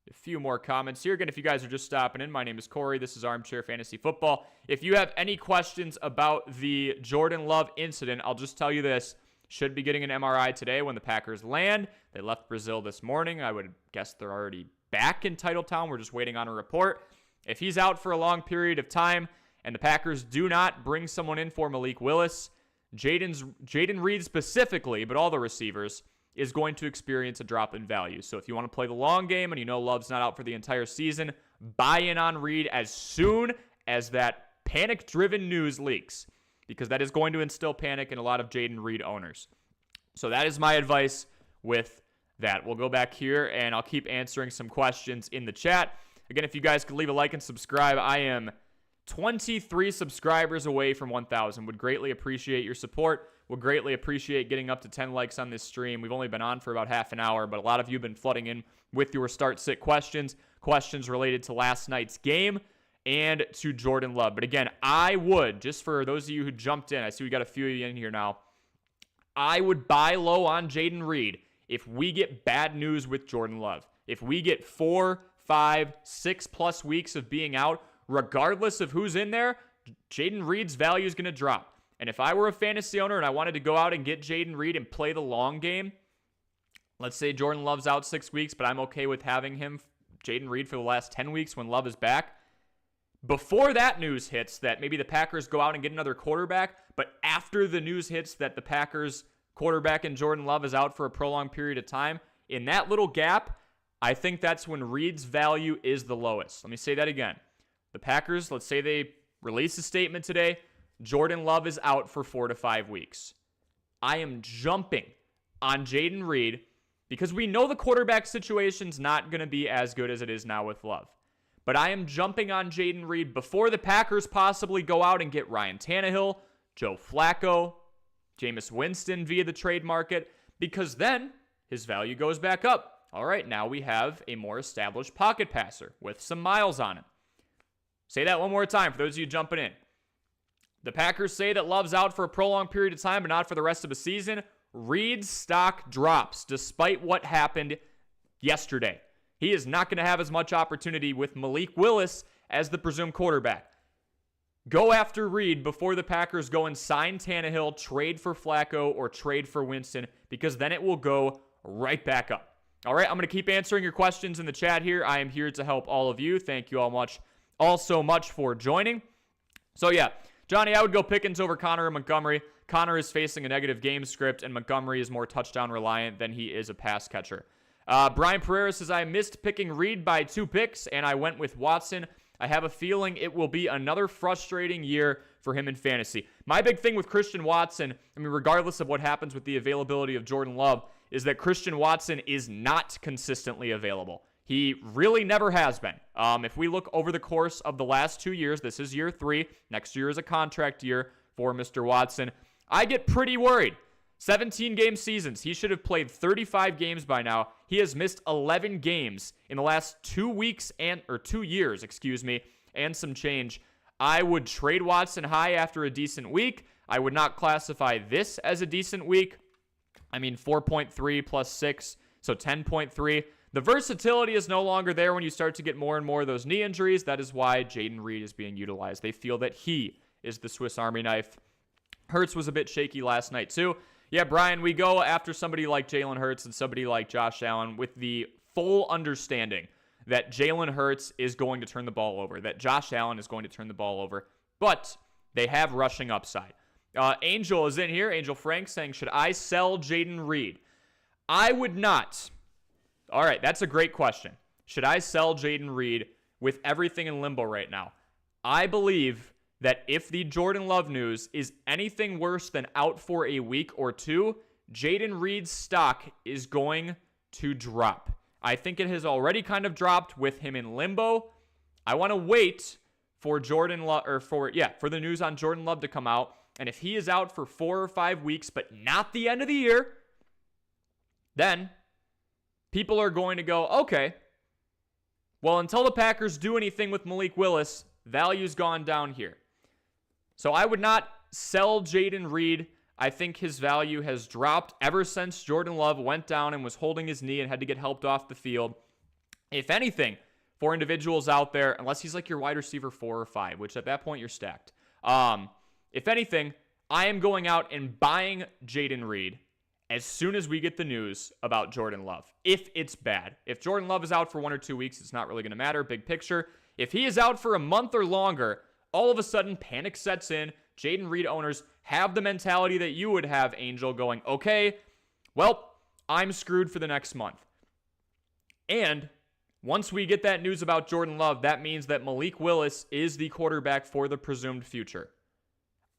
a few more comments here. Again, if you guys are just stopping in, my name is Corey. This is Armchair Fantasy Football. If you have any questions about the Jordan Love incident, I'll just tell you this. Should be getting an MRI today when the Packers land. They left Brazil this morning. I would guess they're already back in Titletown. We're just waiting on a report. If he's out for a long period of time and the Packers do not bring someone in for Malik Willis, Jayden Reed specifically, but all the receivers, is going to experience a drop in value. So if you want to play the long game and you know Love's not out for the entire season, buy in on Reed as soon as that panic-driven news leaks, because that is going to instill panic in a lot of Jayden Reed owners. So that is my advice with that. We'll go back here, and I'll keep answering some questions in the chat. Again, if you guys could leave a like and subscribe, I am 23 subscribers away from 1,000. Would greatly appreciate your support. Would greatly appreciate getting up to 10 likes on this stream. We've only been on for about half an hour, but a lot of you have been flooding in with your start-sit questions related to last night's game and to Jordan Love. But again, I would, just for those of you who jumped in, I see we got a few of you in here now, I would buy low on Jayden Reed if we get bad news with Jordan Love. If we get 4, 5, 6+ weeks of being out, regardless of who's in there, Jayden Reed's value is going to drop. And if I were a fantasy owner and I wanted to go out and get Jayden Reed and play the long game, let's say Jordan Love's out 6 weeks, but I'm okay with having him, Jayden Reed, for the last 10 weeks when Love is back. Before that news hits that maybe the Packers go out and get another quarterback, but after the news hits that the Packers quarterback and Jordan Love is out for a prolonged period of time, in that little gap, I think that's when Reed's value is the lowest. Let me say that again. The Packers, let's say they release a statement today, Jordan Love is out for 4 to 5 weeks. I am jumping on Jayden Reed because we know the quarterback situation's not going to be as good as it is now with Love. But I am jumping on Jayden Reed before the Packers possibly go out and get Ryan Tannehill, Joe Flacco, Jameis Winston via the trade market, because then his value goes back up. All right, now we have a more established pocket passer with some miles on him. Say that one more time for those of you jumping in. The Packers say that Love's out for a prolonged period of time, but not for the rest of the season. Reed's stock drops despite what happened yesterday. He is not going to have as much opportunity with Malik Willis as the presumed quarterback. Go after Reed before the Packers go and sign Tannehill, trade for Flacco, or trade for Winston, because then it will go right back up. All right, I'm going to keep answering your questions in the chat here. I am here to help all of you. Thank you all so much for joining. So yeah, Johnny, I would go Pickens over Connor and Montgomery. Connor is facing a negative game script, and Montgomery is more touchdown reliant than he is a pass catcher. Brian Pereira says, I missed picking Reed by 2 picks, and I went with Watson. I have a feeling it will be another frustrating year for him in fantasy. My big thing with Christian Watson, I mean, regardless of what happens with the availability of Jordan Love, is that Christian Watson is not consistently available. He really never has been. If we look over the course of the last 2 years, this is year 3. Next year is a contract year for Mr. Watson. I get pretty worried. 17-game seasons. He should have played 35 games by now. He has missed 11 games in the last 2 years, and some change. I would trade Watson high after a decent week. I would not classify this as a decent week. I mean, 4.3 plus 6, so 10.3. The versatility is no longer there when you start to get more and more of those knee injuries. That is why Jayden Reed is being utilized. They feel that he is the Swiss Army knife. Hurts was a bit shaky last night, too. Yeah, Brian, we go after somebody like Jalen Hurts and somebody like Josh Allen with the full understanding that Jalen Hurts is going to turn the ball over, that Josh Allen is going to turn the ball over, but they have rushing upside. Angel is in here, Angel Frank, saying, should I sell Jayden Reed? I would not. All right, that's a great question. Should I sell Jayden Reed with everything in limbo right now? I believe that if the Jordan Love news is anything worse than out for a week or 2, Jayden Reed's stock is going to drop. I think it has already kind of dropped with him in limbo. I want to wait for for the news on Jordan Love to come out. And if he is out for 4 or 5 weeks, but not the end of the year, then people are going to go, okay, well, until the Packers do anything with Malik Willis, value's gone down here. So I would not sell Jayden Reed. I think his value has dropped ever since Jordan Love went down and was holding his knee and had to get helped off the field. If anything, for individuals out there, unless he's like your wide receiver 4 or 5, which at that point you're stacked. If anything, I am going out and buying Jayden Reed as soon as we get the news about Jordan Love. If it's bad. If Jordan Love is out for 1 or 2 weeks, it's not really going to matter. Big picture. If he is out for a month or longer, all of a sudden panic sets in. Jayden Reed owners have the mentality that you would have, Angel, going, okay, well, I'm screwed for the next month. And once we get that news about Jordan Love, that means that Malik Willis is the quarterback for the presumed future.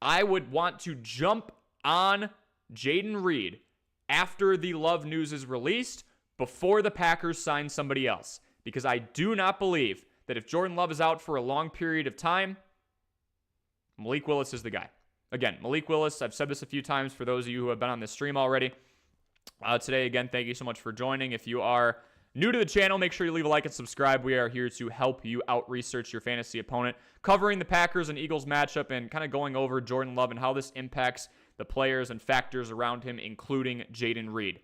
I would want to jump on Jayden Reed after the Love news is released before the Packers sign somebody else. Because I do not believe that if Jordan Love is out for a long period of time, Malik Willis is the guy. Again, Malik Willis, I've said this a few times for those of you who have been on this stream already. Today, again, thank you so much for joining. If you are new to the channel, make sure you leave a like and subscribe. We are here to help you out-research your fantasy opponent, covering the Packers and Eagles matchup and kind of going over Jordan Love and how this impacts the players and factors around him, including Jayden Reed.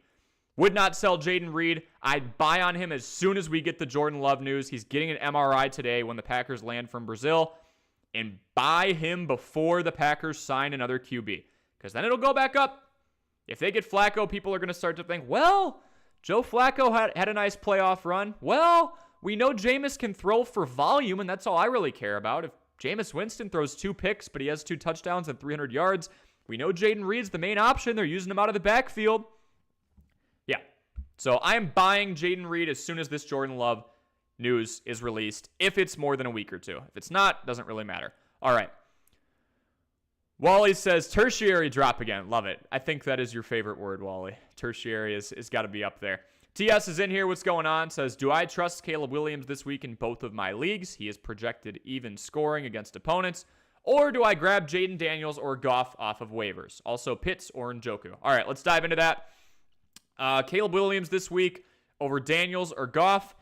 Would not sell Jayden Reed. I'd buy on him as soon as we get the Jordan Love news. He's getting an MRI today when the Packers land from Brazil. And buy him before the Packers sign another QB. Because then it'll go back up. If they get Flacco, people are going to start to think, well, Joe Flacco had a nice playoff run. Well, we know Jameis can throw for volume, and that's all I really care about. If Jameis Winston throws 2 picks, but he has 2 touchdowns and 300 yards, we know Jayden Reed's the main option. They're using him out of the backfield. Yeah. So I'm buying Jayden Reed as soon as this Jordan Love news is released, if it's more than a week or two. If it's not, doesn't really matter. All right. Wally says tertiary drop again. Love it. I think that is your favorite word, Wally. Tertiary is got to be up there. TS is in here. What's going on? Says, do I trust Caleb Williams this week in both of my leagues? He is projected even scoring against opponents. Or do I grab Jaden Daniels or Goff off of waivers? Also Pitts or Njoku. All right, let's dive into that. Caleb Williams this week over Daniels or Goff.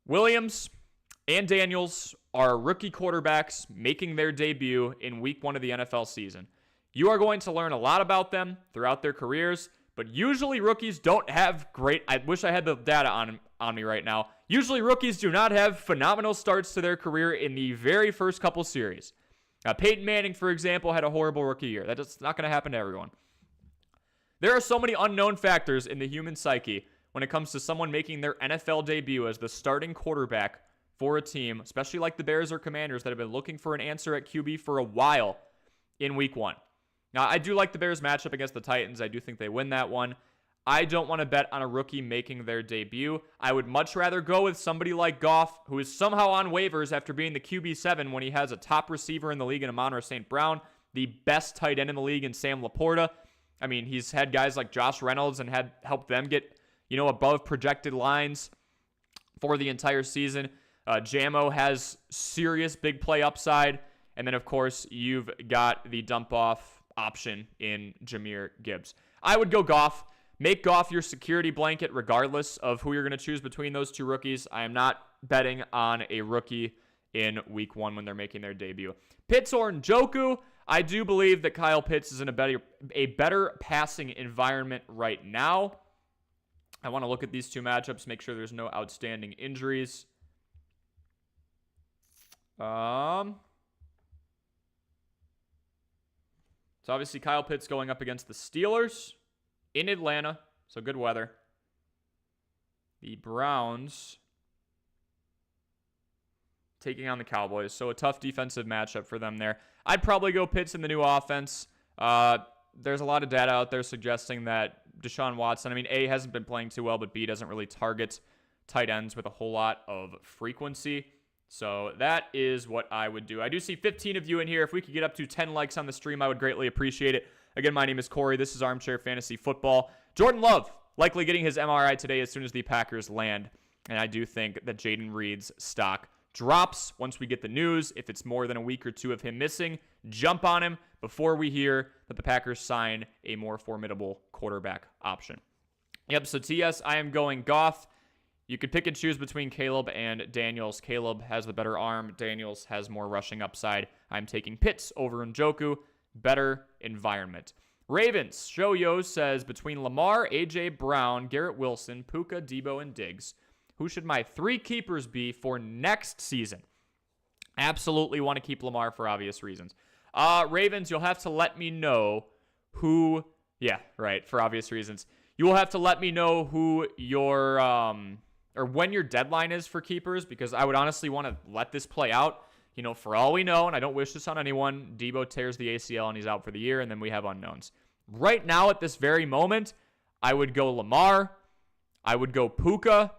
Williams and Daniels are rookie quarterbacks making their debut in week 1 of the NFL season. You are going to learn a lot about them throughout their careers, but usually rookies don't have great... I wish I had the data on me right now. Usually rookies do not have phenomenal starts to their career in the very first couple series. Peyton Manning, for example, had a horrible rookie year. That's not going to happen to everyone. There are so many unknown factors in the human psyche when it comes to someone making their NFL debut as the starting quarterback for a team, especially like the Bears or Commanders that have been looking for an answer at QB for a while in week 1. Now, I do like the Bears matchup against the Titans. I do think they win that one. I don't want to bet on a rookie making their debut. I would much rather go with somebody like Goff, who is somehow on waivers after being the QB7 when he has a top receiver in the league in Amon-Ra St. Brown, the best tight end in the league in Sam Laporta. I mean, he's had guys like Josh Reynolds and had helped them get, above projected lines for the entire season. Jamo has serious big play upside. And then, of course, you've got the dump-off option in Jahmyr Gibbs. I would go Goff. Make Goff your security blanket regardless of who you're going to choose between those 2 rookies. I am not betting on a rookie in week 1 when they're making their debut. Pitts or Njoku, I do believe that Kyle Pitts is in a better passing environment right now. I want to look at these 2 matchups, make sure there's no outstanding injuries. So obviously Kyle Pitts going up against the Steelers in Atlanta, so good weather. The Browns taking on the Cowboys, so a tough defensive matchup for them there. I'd probably go Pitts in the new offense. There's a lot of data out there suggesting that Deshaun Watson, A, hasn't been playing too well, but B, doesn't really target tight ends with a whole lot of frequency. So that is what I would do. I do see 15 of you in here. If we could get up to 10 likes on the stream, I would greatly appreciate it. Again, my name is Corey. This is Armchair Fantasy Football. Jordan Love likely getting his MRI today as soon as the Packers land. And I do think that Jayden Reed's stock drops once we get the news. If it's more than a week or 2 of him missing, jump on him before we hear that the Packers sign a more formidable quarterback option. Yep, so TS, I am going Goff. You could pick and choose between Caleb and Daniels. Caleb has the better arm. Daniels has more rushing upside. I'm taking Pitts over Njoku. Better environment. Ravens, Shoyo says, between Lamar, A.J. Brown, Garrett Wilson, Puka, Debo, and Diggs, who should my 3 keepers be for next season? Absolutely want to keep Lamar for obvious reasons. Ravens, you'll have to let me know who... Yeah, right, for obvious reasons. You will have to let me know who your or when your deadline is for keepers, because I would honestly want to let this play out. For all we know, and I don't wish this on anyone, Debo tears the ACL and he's out for the year, and then we have unknowns. Right now, at this very moment, I would go Lamar, I would go Puka,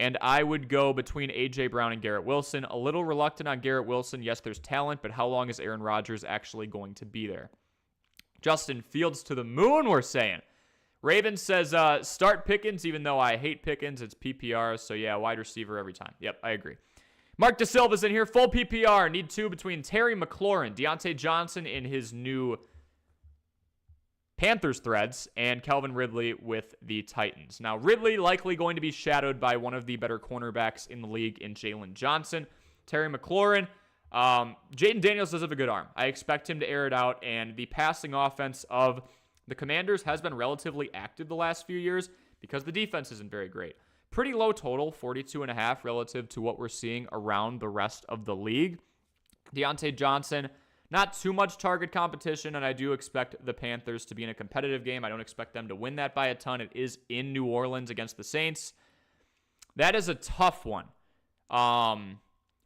and I would go between A.J. Brown and Garrett Wilson. A little reluctant on Garrett Wilson. Yes, there's talent, but how long is Aaron Rodgers actually going to be there? Justin Fields to the moon, we're saying. Raven says, start Pickens, even though I hate Pickens. It's PPR, so yeah, wide receiver every time. Yep, I agree. Mark DeSilva's in here. Full PPR. Need 2 between Terry McLaurin, Deontay Johnson in his new Panthers threads, and Calvin Ridley with the Titans. Now, Ridley likely going to be shadowed by one of the better cornerbacks in the league in Jalen Johnson. Terry McLaurin, Jaden Daniels does have a good arm. I expect him to air it out, and the passing offense of the Commanders has been relatively active the last few years because the defense isn't very great. Pretty low total, 42.5 relative to what we're seeing around the rest of the league. Deontay Johnson, not too much target competition, and I do expect the Panthers to be in a competitive game. I don't expect them to win that by a ton. It is in New Orleans against the Saints. That is a tough one.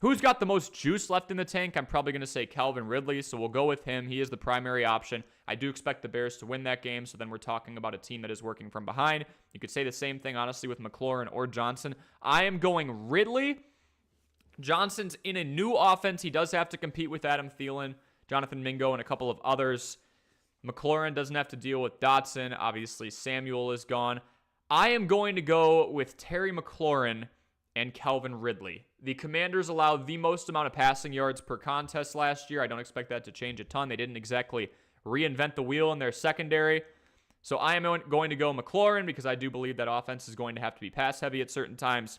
Who's got the most juice left in the tank? I'm probably going to say Calvin Ridley, so we'll go with him. He is the primary option. I do expect the Bears to win that game, so then we're talking about a team that is working from behind. You could say the same thing, honestly, with McLaurin or Johnson. I am going Ridley. Johnson's in a new offense. He does have to compete with Adam Thielen, Jonathan Mingo, and a couple of others. McLaurin doesn't have to deal with Dotson. Obviously, Samuel is gone. I am going to go with Terry McLaurin and Calvin Ridley. The Commanders allowed the most amount of passing yards per contest last year. I don't expect that to change a ton. They didn't exactly reinvent the wheel in their secondary. So I am going to go McLaurin because I do believe that offense is going to have to be pass heavy at certain times.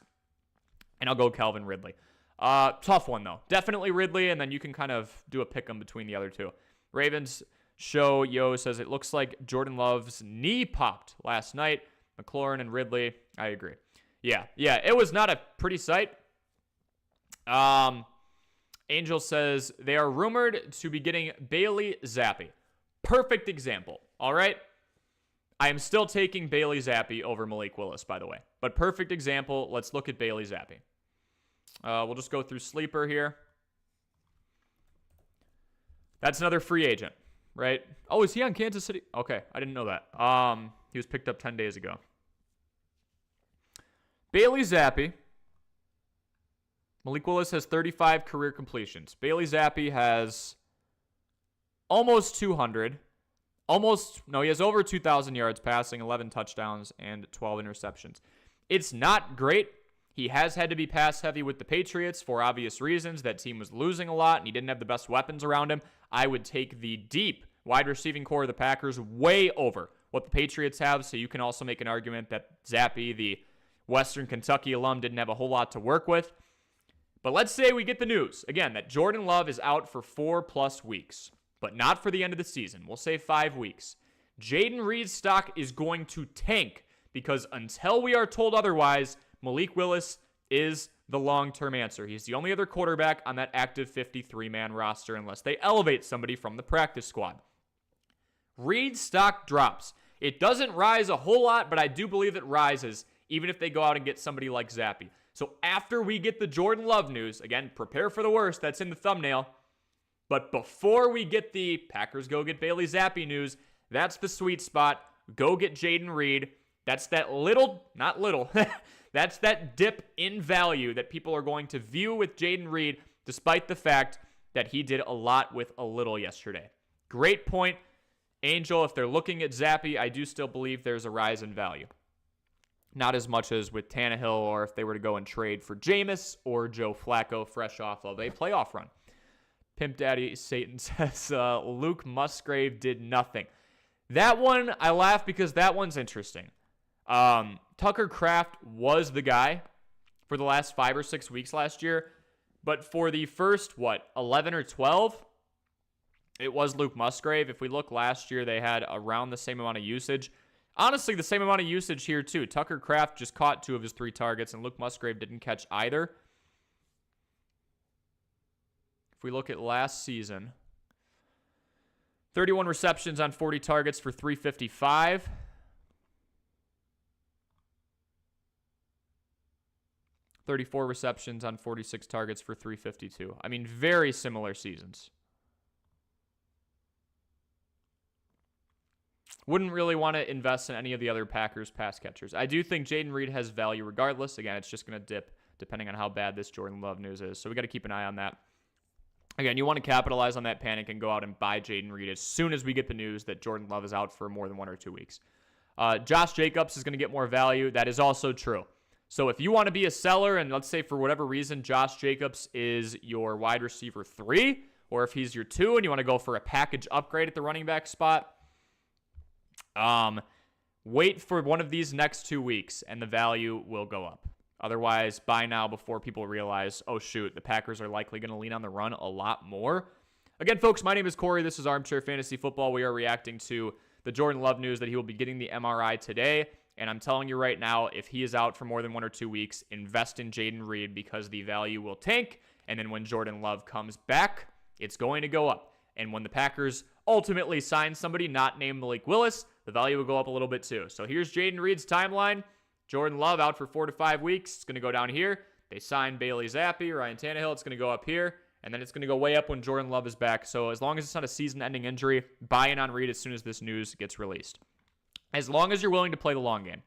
And I'll go Calvin Ridley. Tough one, though. Definitely Ridley, and then you can kind of do a pick 'em between the other two. Ravens show Yo says it looks like Jordan Love's knee popped last night. McLaurin and Ridley, I agree. Yeah, it was not a pretty sight. Angel says they are rumored to be getting Bailey Zappi. Perfect example, all right? I am still taking Bailey Zappi over Malik Willis, by the way. But perfect example, let's look at Bailey Zappi. We'll just go through Sleeper here. That's another free agent, right? Oh, is he on Kansas City? Okay, I didn't know that. He was picked up 10 days ago. Bailey Zappi. Malik Willis has 35 career completions. Bailey Zappi has almost 200. He has over 2,000 yards passing, 11 touchdowns, and 12 interceptions. It's not great. He has had to be pass heavy with the Patriots for obvious reasons. That team was losing a lot, and he didn't have the best weapons around him. I would take the deep wide receiving core of the Packers way over what the Patriots have, so you can also make an argument that Zappi, the Western Kentucky alum, didn't have a whole lot to work with. But let's say we get the news, again, that Jordan Love is out for 4+ weeks, but not for the end of the season. We'll say 5 weeks. Jaden Reed's stock is going to tank because until we are told otherwise, Malik Willis is the long-term answer. He's the only other quarterback on that active 53-man roster unless they elevate somebody from the practice squad. Reed's stock drops. It doesn't rise a whole lot, but I do believe it rises even if they go out and get somebody like Zappi. So after we get the Jordan Love news, again, prepare for the worst, that's in the thumbnail. But before we get the Packers go get Bailey Zappi news, that's the sweet spot. Go get Jaden Reed. That's that that's that dip in value that people are going to view with Jaden Reed, despite the fact that he did a lot with a little yesterday. Great point, Angel. If they're looking at Zappi, I do still believe there's a rise in value. Not as much as with Tannehill, or if they were to go and trade for Jameis or Joe Flacco fresh off of a playoff run. Pimp Daddy Satan says Luke Musgrave did nothing. That one, I laugh because that one's interesting. Tucker Kraft was the guy for the last 5 or 6 weeks last year, but for the first, 11 or 12, it was Luke Musgrave. If we look last year, they had around the same amount of usage. Honestly, the same amount of usage here, too. Tucker Kraft just caught 2 of his 3 targets, and Luke Musgrave didn't catch either. If we look at last season, 31 receptions on 40 targets for 355. 34 receptions on 46 targets for 352. I mean, very similar seasons. Wouldn't really want to invest in any of the other Packers pass catchers. I do think Jayden Reed has value regardless. Again, it's just going to dip depending on how bad this Jordan Love news is. So we got to keep an eye on that. Again, you want to capitalize on that panic and go out and buy Jayden Reed as soon as we get the news that Jordan Love is out for more than 1 or 2 weeks. Josh Jacobs is going to get more value. That is also true. So if you want to be a seller and let's say for whatever reason Josh Jacobs is your wide receiver 3 or if he's your 2 and you want to go for a package upgrade at the running back spot, wait for one of these next 2 weeks and the value will go up. Otherwise, buy now before people realize, oh shoot, the Packers are likely going to lean on the run a lot more. Again, folks, my name is Corey. This is Armchair Fantasy Football. We are reacting to the Jordan Love news that he will be getting the MRI today. And I'm telling you right now, if he is out for more than 1 or 2 weeks, invest in Jayden Reed because the value will tank. And then when Jordan Love comes back, it's going to go up. And when the Packers ultimately sign somebody not named Malik Willis, the value will go up a little bit too. So here's Jayden Reed's timeline. Jordan Love out for 4 to 5 weeks. It's going to go down here. They sign Bailey Zappi, Ryan Tannehill. It's going to go up here. And then it's going to go way up when Jordan Love is back. So as long as it's not a season-ending injury, buy in on Reed as soon as this news gets released. As long as you're willing to play the long game.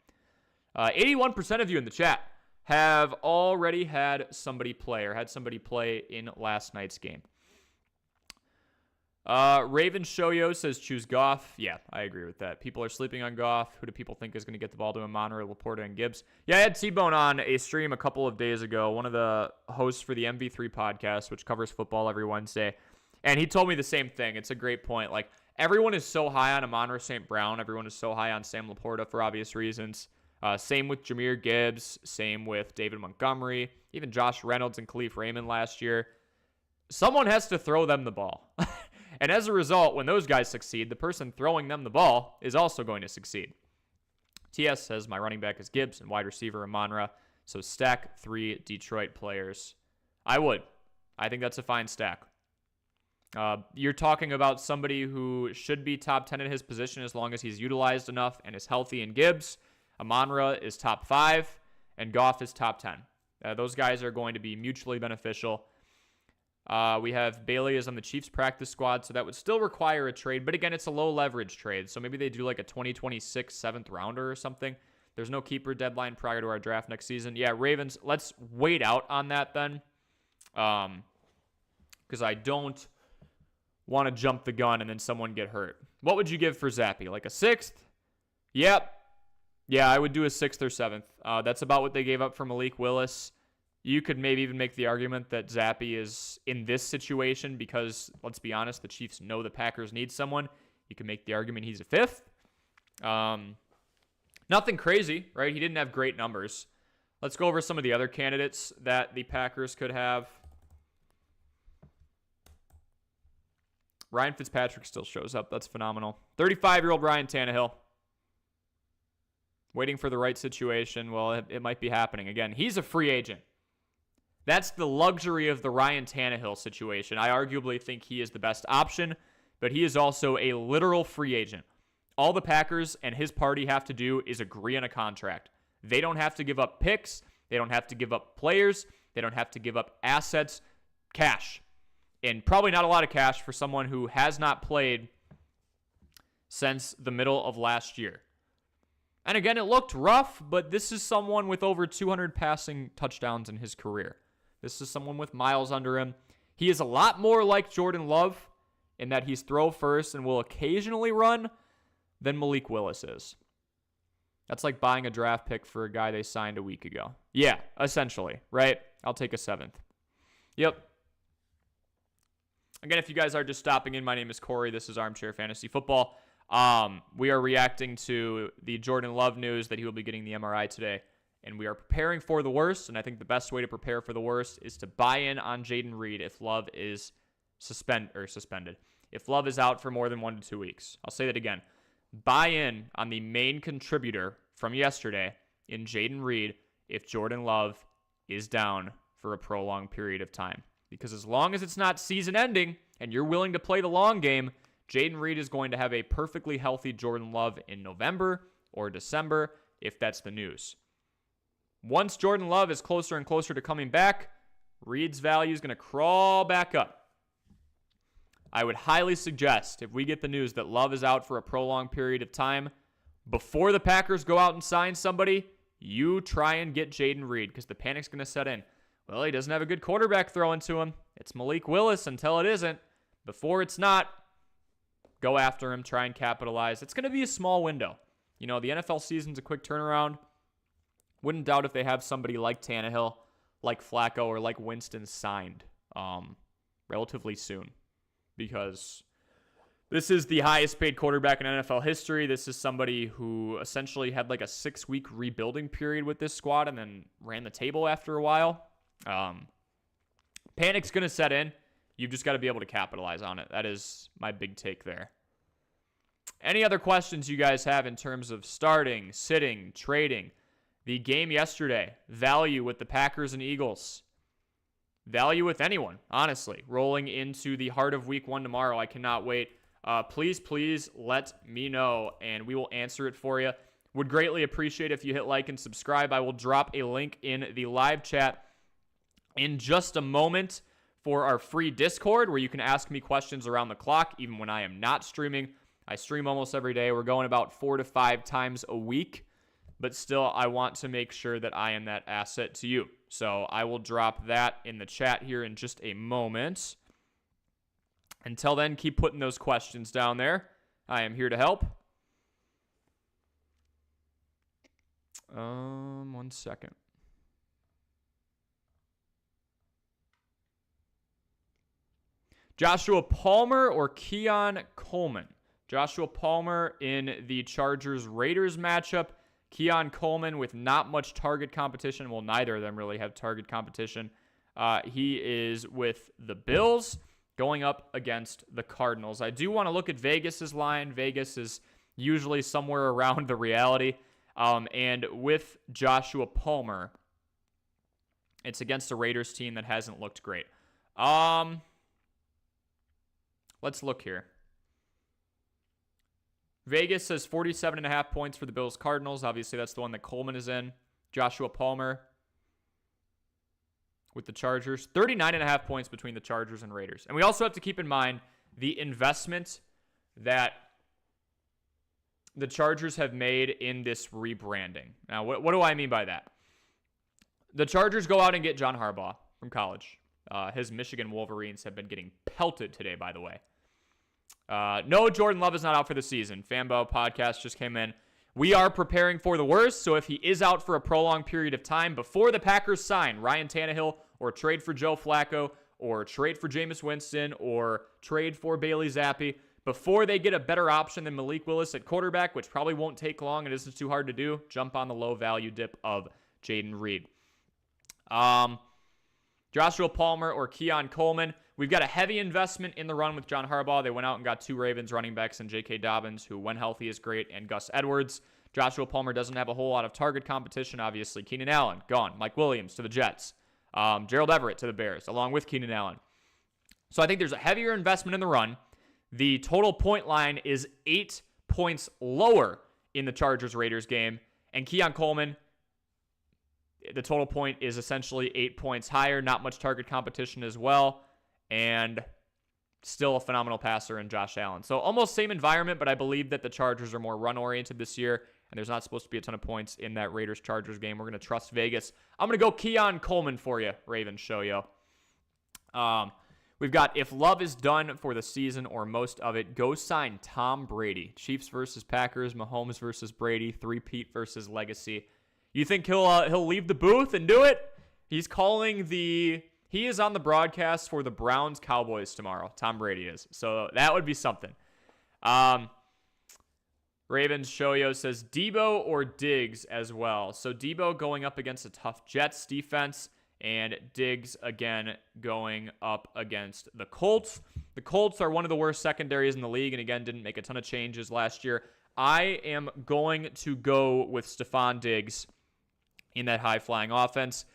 81% of you in the chat have already had somebody play or had somebody play in last night's game. Raven Shoyo says choose Goff. Yeah, I agree with that. People are sleeping on Goff. Who do people think is going to get the ball to him? Monroe, Laporta, and Gibbs. Yeah, I had T-Bone on a stream a couple of days ago, one of the hosts for the MV3 podcast, which covers football every Wednesday. And he told me the same thing. It's a great point. Like, everyone is so high on Amon-Ra St. Brown. Everyone is so high on Sam Laporta for obvious reasons. Same with Jahmyr Gibbs. Same with David Montgomery. Even Josh Reynolds and Khalif Raymond last year. Someone has to throw them the ball. And as a result, when those guys succeed, the person throwing them the ball is also going to succeed. TS says my running back is Gibbs and wide receiver Amon-Ra. So stack 3 Detroit players. I would. I think that's a fine stack. You're talking about somebody who should be top 10 in his position as long as he's utilized enough and is healthy in Gibbs. Amon-Ra is top 5 and Goff is top 10. Those guys are going to be mutually beneficial. We have Bailey is on the Chiefs practice squad, so that would still require a trade. But again, it's a low leverage trade, so maybe they do like a 2026 7th rounder or something. There's no keeper deadline prior to our draft next season. Yeah, Ravens, let's wait out on that then, because I don't want to jump the gun and then someone get hurt. What would you give for Zappi? Like a 6th? Yep. Yeah, I would do a 6th or 7th. That's about what they gave up for Malik Willis. You could maybe even make the argument that Zappi is in this situation because, let's be honest, the Chiefs know the Packers need someone. You can make the argument he's a 5th. Nothing crazy, right? He didn't have great numbers. Let's go over some of the other candidates that the Packers could have. Ryan Fitzpatrick still shows up. That's phenomenal. 35-year-old Ryan Tannehill. Waiting for the right situation. Well, it might be happening. Again, he's a free agent. That's the luxury of the Ryan Tannehill situation. I arguably think he is the best option, but he is also a literal free agent. All the Packers and his party have to do is agree on a contract. They don't have to give up picks. They don't have to give up players. They don't have to give up assets, cash. And probably not a lot of cash for someone who has not played since the middle of last year. And again, it looked rough, but this is someone with over 200 passing touchdowns in his career. This is someone with miles under him. He is a lot more like Jordan Love in that he's throw first and will occasionally run than Malik Willis is. That's like buying a draft pick for a guy they signed a week ago. Yeah, essentially, right? I'll take a 7th. Yep. Again, if you guys are just stopping in, my name is Corey. This is Armchair Fantasy Football. We are reacting to the Jordan Love news that he will be getting the MRI today. And we are preparing for the worst, and I think the best way to prepare for the worst is to buy in on Jayden Reed if Love is suspended. If Love is out for more than 1 to 2 weeks. I'll say that again. Buy in on the main contributor from yesterday in Jayden Reed if Jordan Love is down for a prolonged period of time. Because as long as it's not season ending and you're willing to play the long game, Jayden Reed is going to have a perfectly healthy Jordan Love in November or December if that's the news. Once Jordan Love is closer and closer to coming back, Reed's value is going to crawl back up. I would highly suggest, if we get the news that Love is out for a prolonged period of time, before the Packers go out and sign somebody, you try and get Jayden Reed, because the panic's going to set in. Well, he doesn't have a good quarterback throwing to him. It's Malik Willis until it isn't. Before it's not, go after him, try and capitalize. It's going to be a small window. The NFL season's a quick turnaround. Wouldn't doubt if they have somebody like Tannehill, like Flacco, or like Winston signed relatively soon, because this is the highest paid quarterback in NFL history. This is somebody who essentially had like a 6-week rebuilding period with this squad and then ran the table after a while. Panic's going to set in. You've just got to be able to capitalize on it. That is my big take there. Any other questions you guys have in terms of starting, sitting, trading? The game yesterday, value with the Packers and Eagles. Value with anyone, honestly. Rolling into the heart of week 1 tomorrow. I cannot wait. Please let me know, and we will answer it for you. Would greatly appreciate if you hit like and subscribe. I will drop a link in the live chat in just a moment for our free Discord, where you can ask me questions around the clock, even when I am not streaming. I stream almost every day. We're going about 4 to 5 times a week. But still, I want to make sure that I am that asset to you. So I will drop that in the chat here in just a moment. Until then, keep putting those questions down there. I am here to help. 1 second. Joshua Palmer or Keon Coleman? Joshua Palmer in the Chargers-Raiders matchup. Keon Coleman with not much target competition. Well, neither of them really have target competition. He is with the Bills going up against the Cardinals. I do want to look at Vegas's line. Vegas is usually somewhere around the reality. And with Joshua Palmer, it's against a Raiders team that hasn't looked great. Let's look here. Vegas says 47.5 points for the Bills Cardinals. Obviously, that's the one that Coleman is in. Joshua Palmer with the Chargers. 39.5 points between the Chargers and Raiders. And we also have to keep in mind the investment that the Chargers have made in this rebranding. Now, what do I mean by that? The Chargers go out and get John Harbaugh from college. His Michigan Wolverines have been getting pelted today, by the way. No, Jordan Love is not out for the season. Fanbo podcast just came in. We are preparing for the worst, so if he is out for a prolonged period of time before the Packers sign Ryan Tannehill or trade for Joe Flacco or trade for Jameis Winston or trade for Bailey Zappi, before they get a better option than Malik Willis at quarterback, which probably won't take long, it isn't too hard to do, jump on the low-value dip of Jayden Reed. Joshua Palmer or Keon Coleman. We've got a heavy investment in the run with John Harbaugh. They went out and got 2 Ravens running backs and J.K. Dobbins, who when healthy is great, and Gus Edwards. Joshua Palmer doesn't have a whole lot of target competition, obviously. Keenan Allen, gone. Mike Williams to the Jets. Gerald Everett to the Bears, along with Keenan Allen. So I think there's a heavier investment in the run. The total point line is 8 points lower in the Chargers-Raiders game. And Keon Coleman, the total point is essentially 8 points higher. Not much target competition as well. And still a phenomenal passer in Josh Allen. So almost same environment, but I believe that the Chargers are more run-oriented this year, and there's not supposed to be a ton of points in that Raiders-Chargers game. We're going to trust Vegas. I'm going to go Keon Coleman for you, Ravens show you. We've got if Love is done for the season or most of it, go sign Tom Brady. Chiefs versus Packers, Mahomes versus Brady, three-peat versus legacy. You think he'll leave the booth and do it? He is on the broadcast for the Browns-Cowboys tomorrow. Tom Brady is. So that would be something. Ravens Shoyo says Debo or Diggs as well. So Debo going up against a tough Jets defense, and Diggs again going up against the Colts. The Colts are one of the worst secondaries in the league, and again, didn't make a ton of changes last year. I am going to go with Stephon Diggs in that high-flying offense.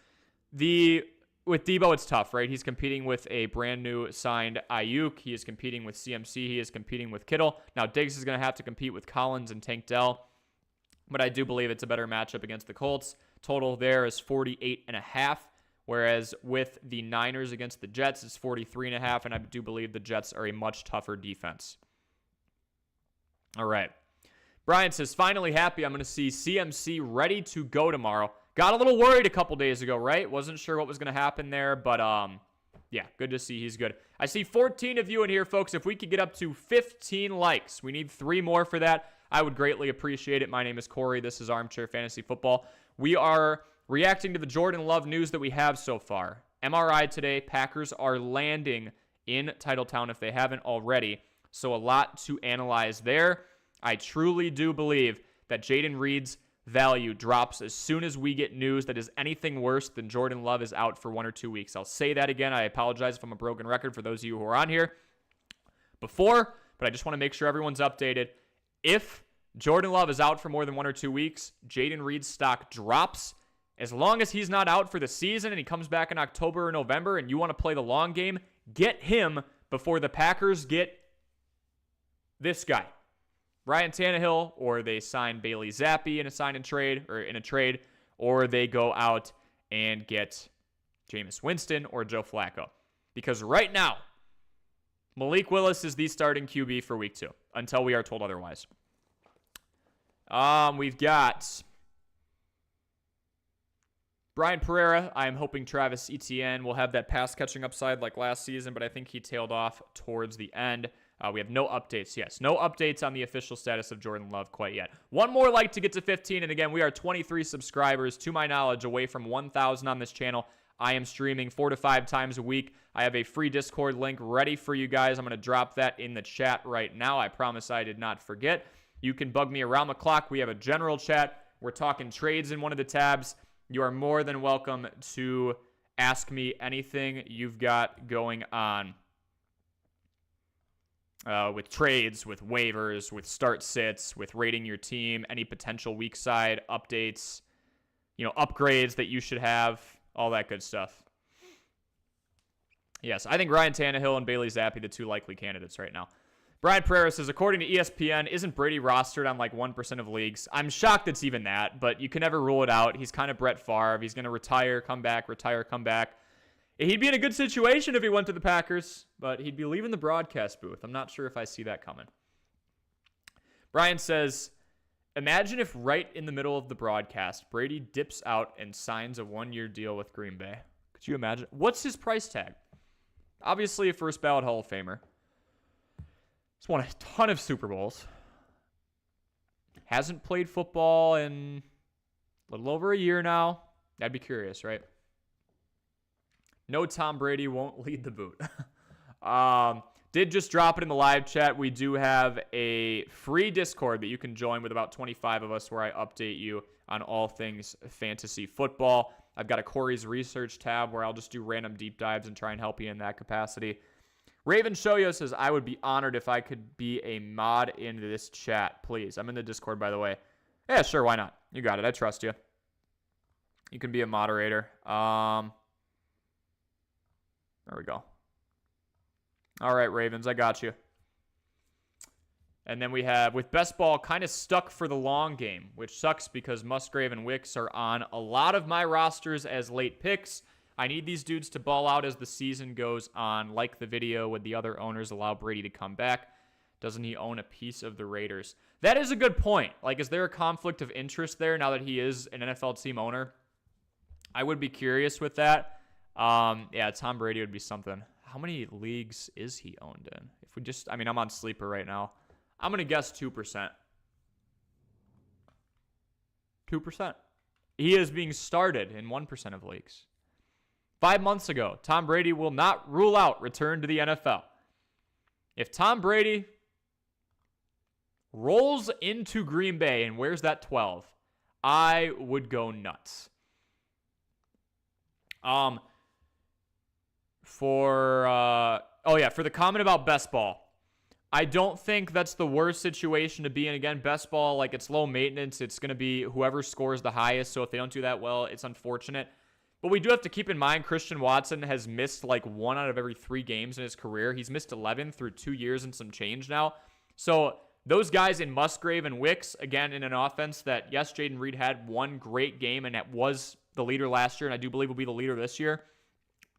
With Debo, it's tough, right? He's competing with a brand new signed Ayuk. He is competing with CMC. He is competing with Kittle. Now, Diggs is going to have to compete with Collins and Tank Dell. but I do believe it's a better matchup against the Colts. Total there is 48.5, whereas with the Niners against the Jets, it's 43.5, and I do believe the Jets are a much tougher defense. All right. Brian says, finally happy I'm going to see CMC ready to go tomorrow. Got a little worried a couple days ago, right? Wasn't sure what was going to happen there, but yeah, good to see he's good. I see 14 of you in here, folks. If we could get up to 15 likes, we need 3 more for that. I would greatly appreciate it. My name is Corey. This is Armchair Fantasy Football. We are reacting to the Jordan Love news that we have so far. MRI today, Packers are landing in Titletown if they haven't already. So a lot to analyze there. I truly do believe that Jayden Reed's value drops as soon as we get news that is anything worse than Jordan Love is out for 1 or 2 weeks. I'll say that again. I apologize if I'm a broken record for those of you who are on here before, but I just want to make sure everyone's updated. If Jordan Love is out for more than 1 or 2 weeks, Jayden Reed's stock drops. As long as he's not out for the season and he comes back in October or November and you want to play the long game, get him before the Packers get this guy, Ryan Tannehill, or they sign Bailey Zappi in a trade, or they go out and get Jameis Winston or Joe Flacco. Because right now, Malik Willis is the starting QB for week 2 until we are told otherwise. We've got Brian Pereira. I am hoping Travis Etienne will have that pass catching upside like last season, but I think he tailed off towards the end. We have no updates. Yes, no updates on the official status of Jordan Love quite yet. One more like to get to 15. And again, we are 23 subscribers, to my knowledge, away from 1,000 on this channel. I am streaming 4 to 5 times a week. I have a free Discord link ready for you guys. I'm going to drop that in the chat right now. I promise I did not forget. You can bug me around the clock. We have a general chat. We're talking trades in one of the tabs. You are more than welcome to ask me anything you've got going on. With trades, with waivers, with start sits, with rating your team, any potential weak side updates, upgrades that you should have, all that good stuff. Yes, I think Ryan Tannehill and Bailey Zappi, the 2 likely candidates right now. Brian Pereira says, according to ESPN, isn't Brady rostered on like 1% of leagues? I'm shocked it's even that, but you can never rule it out. He's kind of Brett Favre. He's going to retire, come back, retire, come back. He'd be in a good situation if he went to the Packers, but he'd be leaving the broadcast booth. I'm not sure if I see that coming. Brian says, imagine if right in the middle of the broadcast, Brady dips out and signs a 1-year deal with Green Bay. Could you imagine? What's his price tag? Obviously a first ballot Hall of Famer. He's won a ton of Super Bowls. Hasn't played football in a little over a year now. I'd be curious, right? No, Tom Brady won't lead the boot. Did just drop it in the live chat. We do have a free Discord that you can join with about 25 of us where I update you on all things fantasy football. I've got a Corey's Research tab where I'll just do random deep dives and try and help you in that capacity. Raven Shoyo says, I would be honored if I could be a mod in this chat, please. I'm in the Discord, by the way. Yeah, sure, why not? You got it. I trust you. You can be a moderator. There we go. All right, Ravens, I got you. And then we have, with best ball, kind of stuck for the long game, which sucks because Musgrave and Wicks are on a lot of my rosters as late picks. I need these dudes to ball out as the season goes on, like the video with the other owners allow Brady to come back. Doesn't he own a piece of the Raiders? That is a good point. Like, is there a conflict of interest there now that he is an NFL team owner? I would be curious with that. Yeah, Tom Brady would be something. How many leagues is he owned in? If we just, I'm on Sleeper right now. I'm going to guess 2%. 2%. He is being started in 1% of leagues. 5 months ago, Tom Brady will not rule out return to the NFL. If Tom Brady rolls into Green Bay and wears that 12, I would go nuts. For the comment about best ball. I don't think that's the worst situation to be in. Again, best ball, like, it's low maintenance. It's going to be whoever scores the highest. So if they don't do that well, it's unfortunate. But we do have to keep in mind Christian Watson has missed like 1 out of every 3 games in his career. He's missed 11 through 2 years and some change now. So those guys in Musgrave and Wicks, again, in an offense that, yes, Jayden Reed had one great game and it was the leader last year, and I do believe will be the leader this year.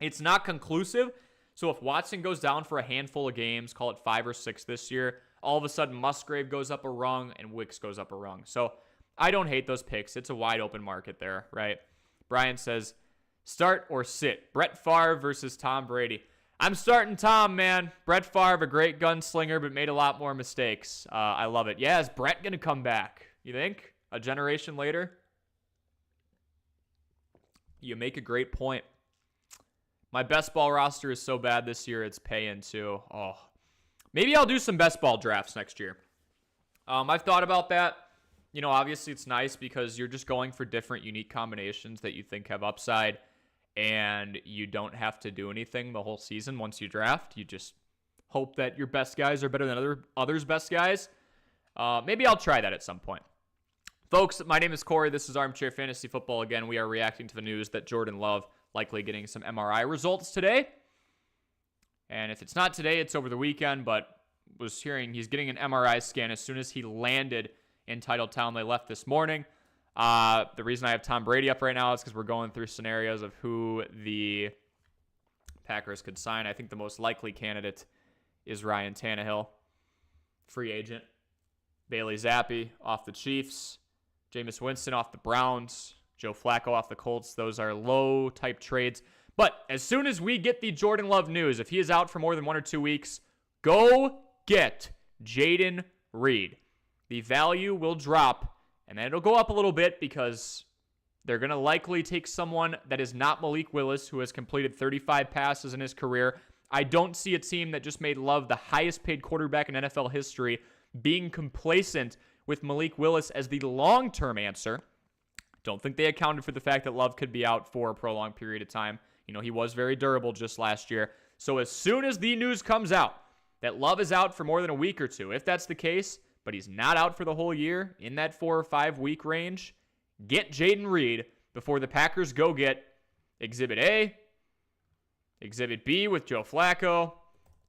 It's not conclusive. So if Watson goes down for a handful of games, call it 5 or 6 this year, all of a sudden Musgrave goes up a rung and Wicks goes up a rung. So I don't hate those picks. It's a wide open market there, right? Brian says, start or sit. Brett Favre versus Tom Brady. I'm starting Tom, man. Brett Favre, a great gunslinger, but made a lot more mistakes. I love it. Yeah, is Brett going to come back? You think? A generation later? You make a great point. My best ball roster is so bad this year, it's paying too. Oh, maybe I'll do some best ball drafts next year. I've thought about that. You know, obviously it's nice because you're just going for different unique combinations that you think have upside, and you don't have to do anything the whole season once you draft. You just hope that your best guys are better than others' best guys. Maybe I'll try that at some point. Folks, my name is Corey. This is Armchair Fantasy Football. Again, we are reacting to the news that Jordan Love likely getting some MRI results today. And if it's not today, it's over the weekend, but was hearing he's getting an MRI scan as soon as he landed in Titletown. They left this morning. The reason I have Tom Brady up right now is because we're going through scenarios of who the Packers could sign. I think the most likely candidate is Ryan Tannehill, free agent. Bailey Zappi off the Chiefs. Jameis Winston off the Browns. Joe Flacco off the Colts. Those are low-type trades. But as soon as we get the Jordan Love news, if he is out for more than 1 or 2 weeks, go get Jayden Reed. The value will drop, and then it'll go up a little bit because they're going to likely take someone that is not Malik Willis, who has completed 35 passes in his career. I don't see a team that just made Love the highest-paid quarterback in NFL history being complacent with Malik Willis as the long-term answer. Don't think they accounted for the fact that Love could be out for a prolonged period of time. You know, he was very durable just last year. So as soon as the news comes out that Love is out for more than a week or two, if that's the case, but he's not out for the whole year in that 4 or 5 week range, get Jayden Reed before the Packers go get Exhibit A, Exhibit B with Joe Flacco,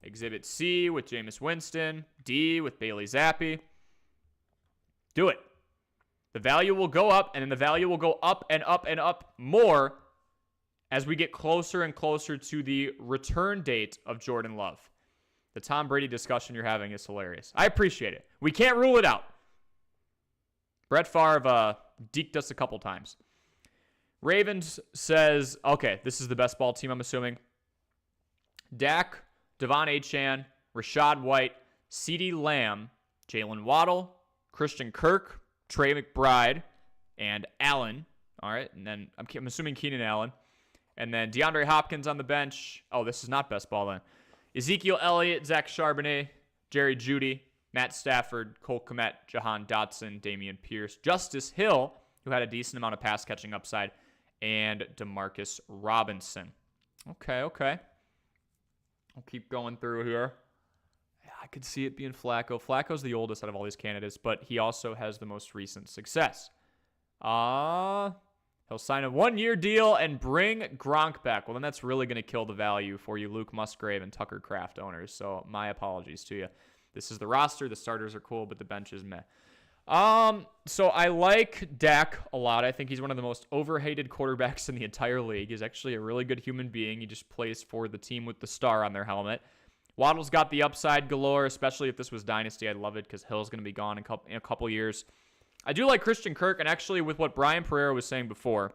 Exhibit C with Jameis Winston, D with Bailey Zappi. Do it. The value will go up, and then the value will go up and up and up more as we get closer and closer to the return date of Jordan Love. The Tom Brady discussion you're having is hilarious. I appreciate it. We can't rule it out. Brett Favre deked us a couple times. Ravens says, okay, this is the best ball team, I'm assuming. Dak, Devon Achane, Rachaad White, CeeDee Lamb, Jalen Waddle, Christian Kirk, Trey McBride, and Allen. All right, and then I'm assuming Keenan Allen. And then DeAndre Hopkins on the bench. Oh, this is not best ball then. Ezekiel Elliott, Zach Charbonnet, Jerry Jeudy, Matt Stafford, Cole Kmet, Jahan Dotson, Dameon Pierce, Justice Hill, who had a decent amount of pass catching upside, and Demarcus Robinson. Okay. I'll keep going through here. I could see it being Flacco. Flacco's the oldest out of all these candidates, but he also has the most recent success. He'll sign a 1-year deal and bring Gronk back. Well, then that's really going to kill the value for you Luke Musgrave and Tucker Kraft owners. So my apologies to you. This is the roster. The starters are cool, but the bench is meh. So I like Dak a lot. I think he's one of the most overhated quarterbacks in the entire league. He's actually a really good human being. He just plays for the team with the star on their helmet. Waddle's got the upside galore, especially if this was Dynasty. I'd love it because Hill's going to be gone in a couple years. I do like Christian Kirk, and actually with what Brian Pereira was saying before,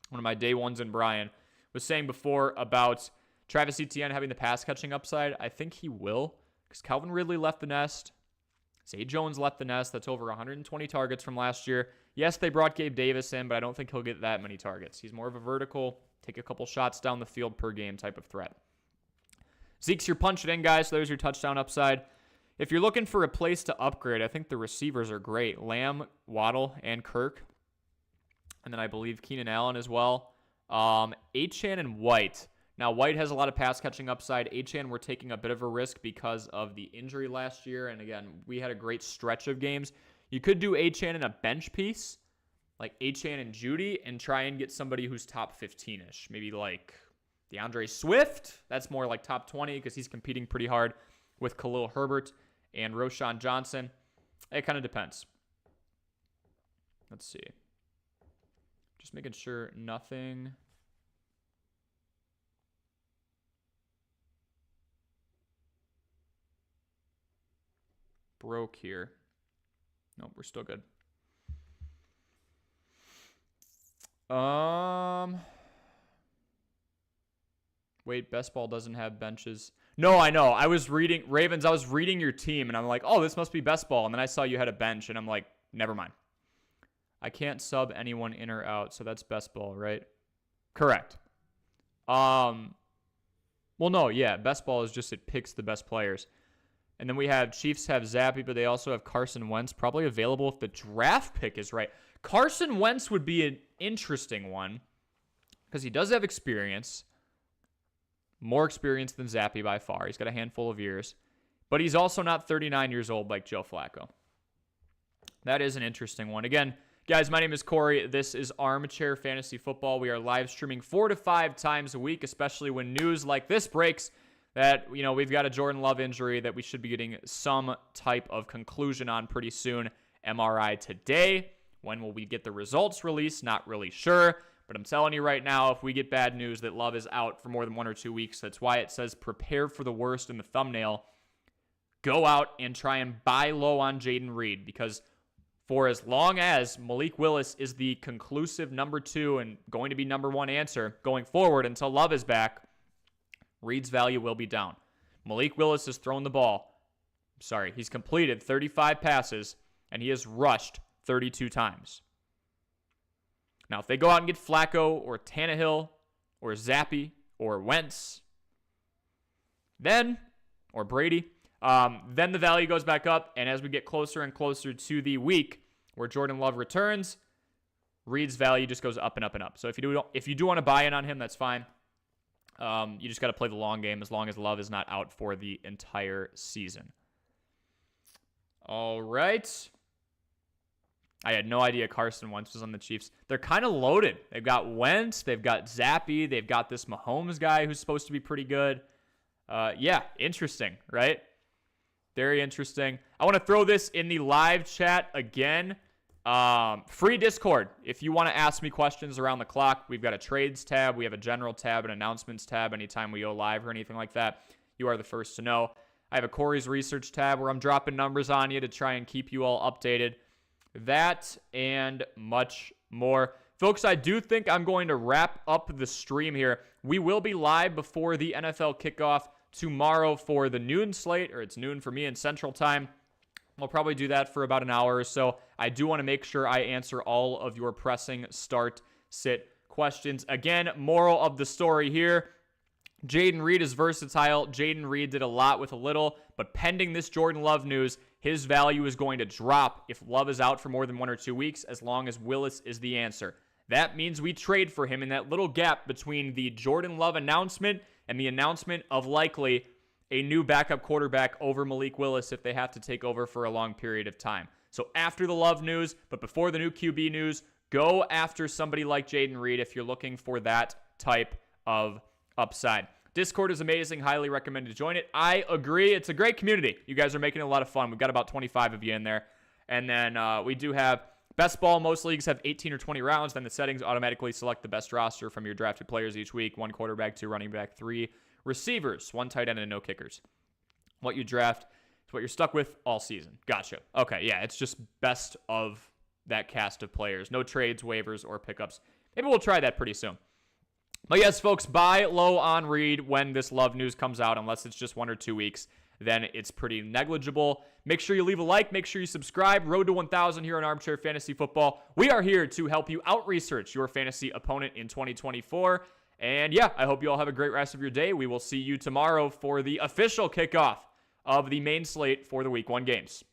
one of my day ones in Brian, was saying before about Travis Etienne having the pass-catching upside, I think he will because Calvin Ridley left the nest. Zay Jones left the nest. That's over 120 targets from last year. Yes, they brought Gabe Davis in, but I don't think he'll get that many targets. He's more of a vertical, take a couple shots down the field per game type of threat. Zeke's your punch it in, guys. So there's your touchdown upside. If you're looking for a place to upgrade, I think the receivers are great. Lamb, Waddle, and Kirk. And then I believe Keenan Allen as well. Achane and White. Now, White has a lot of pass-catching upside. Achane, we're taking a bit of a risk because of the injury last year. And again, we had a great stretch of games. You could do Achane in a bench piece, like Achane and Jeudy, and try and get somebody who's top 15-ish. Maybe like DeAndre Swift. That's more like top 20 because he's competing pretty hard with Khalil Herbert and Roschon Johnson. It kind of depends. Let's see. Just making sure nothing broke here. Nope, we're still good. Wait, best ball doesn't have benches. No, I know. I was reading Ravens. I was reading your team, and I'm like, oh, this must be best ball. And then I saw you had a bench, and I'm like, never mind. I can't sub anyone in or out, so that's best ball, right? Correct. Well, no, yeah, best ball is just it picks the best players. And then we have Chiefs have Zappy, but they also have Carson Wentz probably available if the draft pick is right. Carson Wentz would be an interesting one because he does have experience. More experience than Zappy by far. He's got a handful of years. But he's also not 39 years old like Joe Flacco. That is an interesting one. Again, guys, my name is Corey. This is Armchair Fantasy Football. We are live streaming 4 to 5 times a week, especially when news like this breaks that, you know, we've got a Jordan Love injury that we should be getting some type of conclusion on pretty soon. MRI today. When will we get the results released? Not really sure. But I'm telling you right now, if we get bad news that Love is out for more than 1 or 2 weeks, that's why it says prepare for the worst in the thumbnail. Go out and try and buy low on Jayden Reed, because for as long as Malik Willis is the conclusive number 2 and going to be number 1 answer going forward until Love is back, Reed's value will be down. Malik Willis has thrown the ball. Sorry, he's completed 35 passes, and he has rushed 32 times. Now, if they go out and get Flacco or Tannehill or Zappy or Wentz, then, or Brady, then the value goes back up. And as we get closer and closer to the week where Jordan Love returns, Reed's value just goes up and up and up. So if you do want to buy in on him, that's fine. You just got to play the long game as long as Love is not out for the entire season. All right. I had no idea Carson Wentz was on the Chiefs. They're kind of loaded. They've got Wentz. They've got Zappy. They've got this Mahomes guy who's supposed to be pretty good. Yeah, interesting, right? Very interesting. I want to throw this in the live chat again. Free Discord. If you want to ask me questions around the clock, we've got a trades tab. We have a general tab, an announcements tab anytime we go live or anything like that. You are the first to know. I have a Corey's Research tab where I'm dropping numbers on you to try and keep you all updated. That and much more. Folks, I do think I'm going to wrap up the stream here. We will be live before the NFL kickoff tomorrow for the noon slate, or it's noon for me in Central Time. We'll probably do that for about an hour or so. I do want to make sure I answer all of your pressing start-sit questions. Again, moral of the story here, Jayden Reed is versatile. Jayden Reed did a lot with a little, but pending this Jordan Love news, his value is going to drop if Love is out for more than 1 or 2 weeks, as long as Willis is the answer. That means we trade for him in that little gap between the Jordan Love announcement and the announcement of likely a new backup quarterback over Malik Willis if they have to take over for a long period of time. So after the Love news, but before the new QB news, go after somebody like Jayden Reed if you're looking for that type of upside. Discord is amazing. Highly recommend to join it. I agree. It's a great community. You guys are making it a lot of fun. We've got about 25 of you in there. And then we do have best ball. Most leagues have 18 or 20 rounds. Then the settings automatically select the best roster from your drafted players each week. 1 quarterback, 2 running back, 3 receivers, 1 tight end, and no kickers. What you draft is what you're stuck with all season. Gotcha. Okay, yeah, it's just best of that cast of players. No trades, waivers, or pickups. Maybe we'll try that pretty soon. But yes, folks, buy low on Reed when this Love news comes out, unless it's just 1 or 2 weeks. Then it's pretty negligible. Make sure you leave a like. Make sure you subscribe. Road to 1,000 here on Armchair Fantasy Football. We are here to help you out-research your fantasy opponent in 2024. And yeah, I hope you all have a great rest of your day. We will see you tomorrow for the official kickoff of the main slate for the Week 1 games.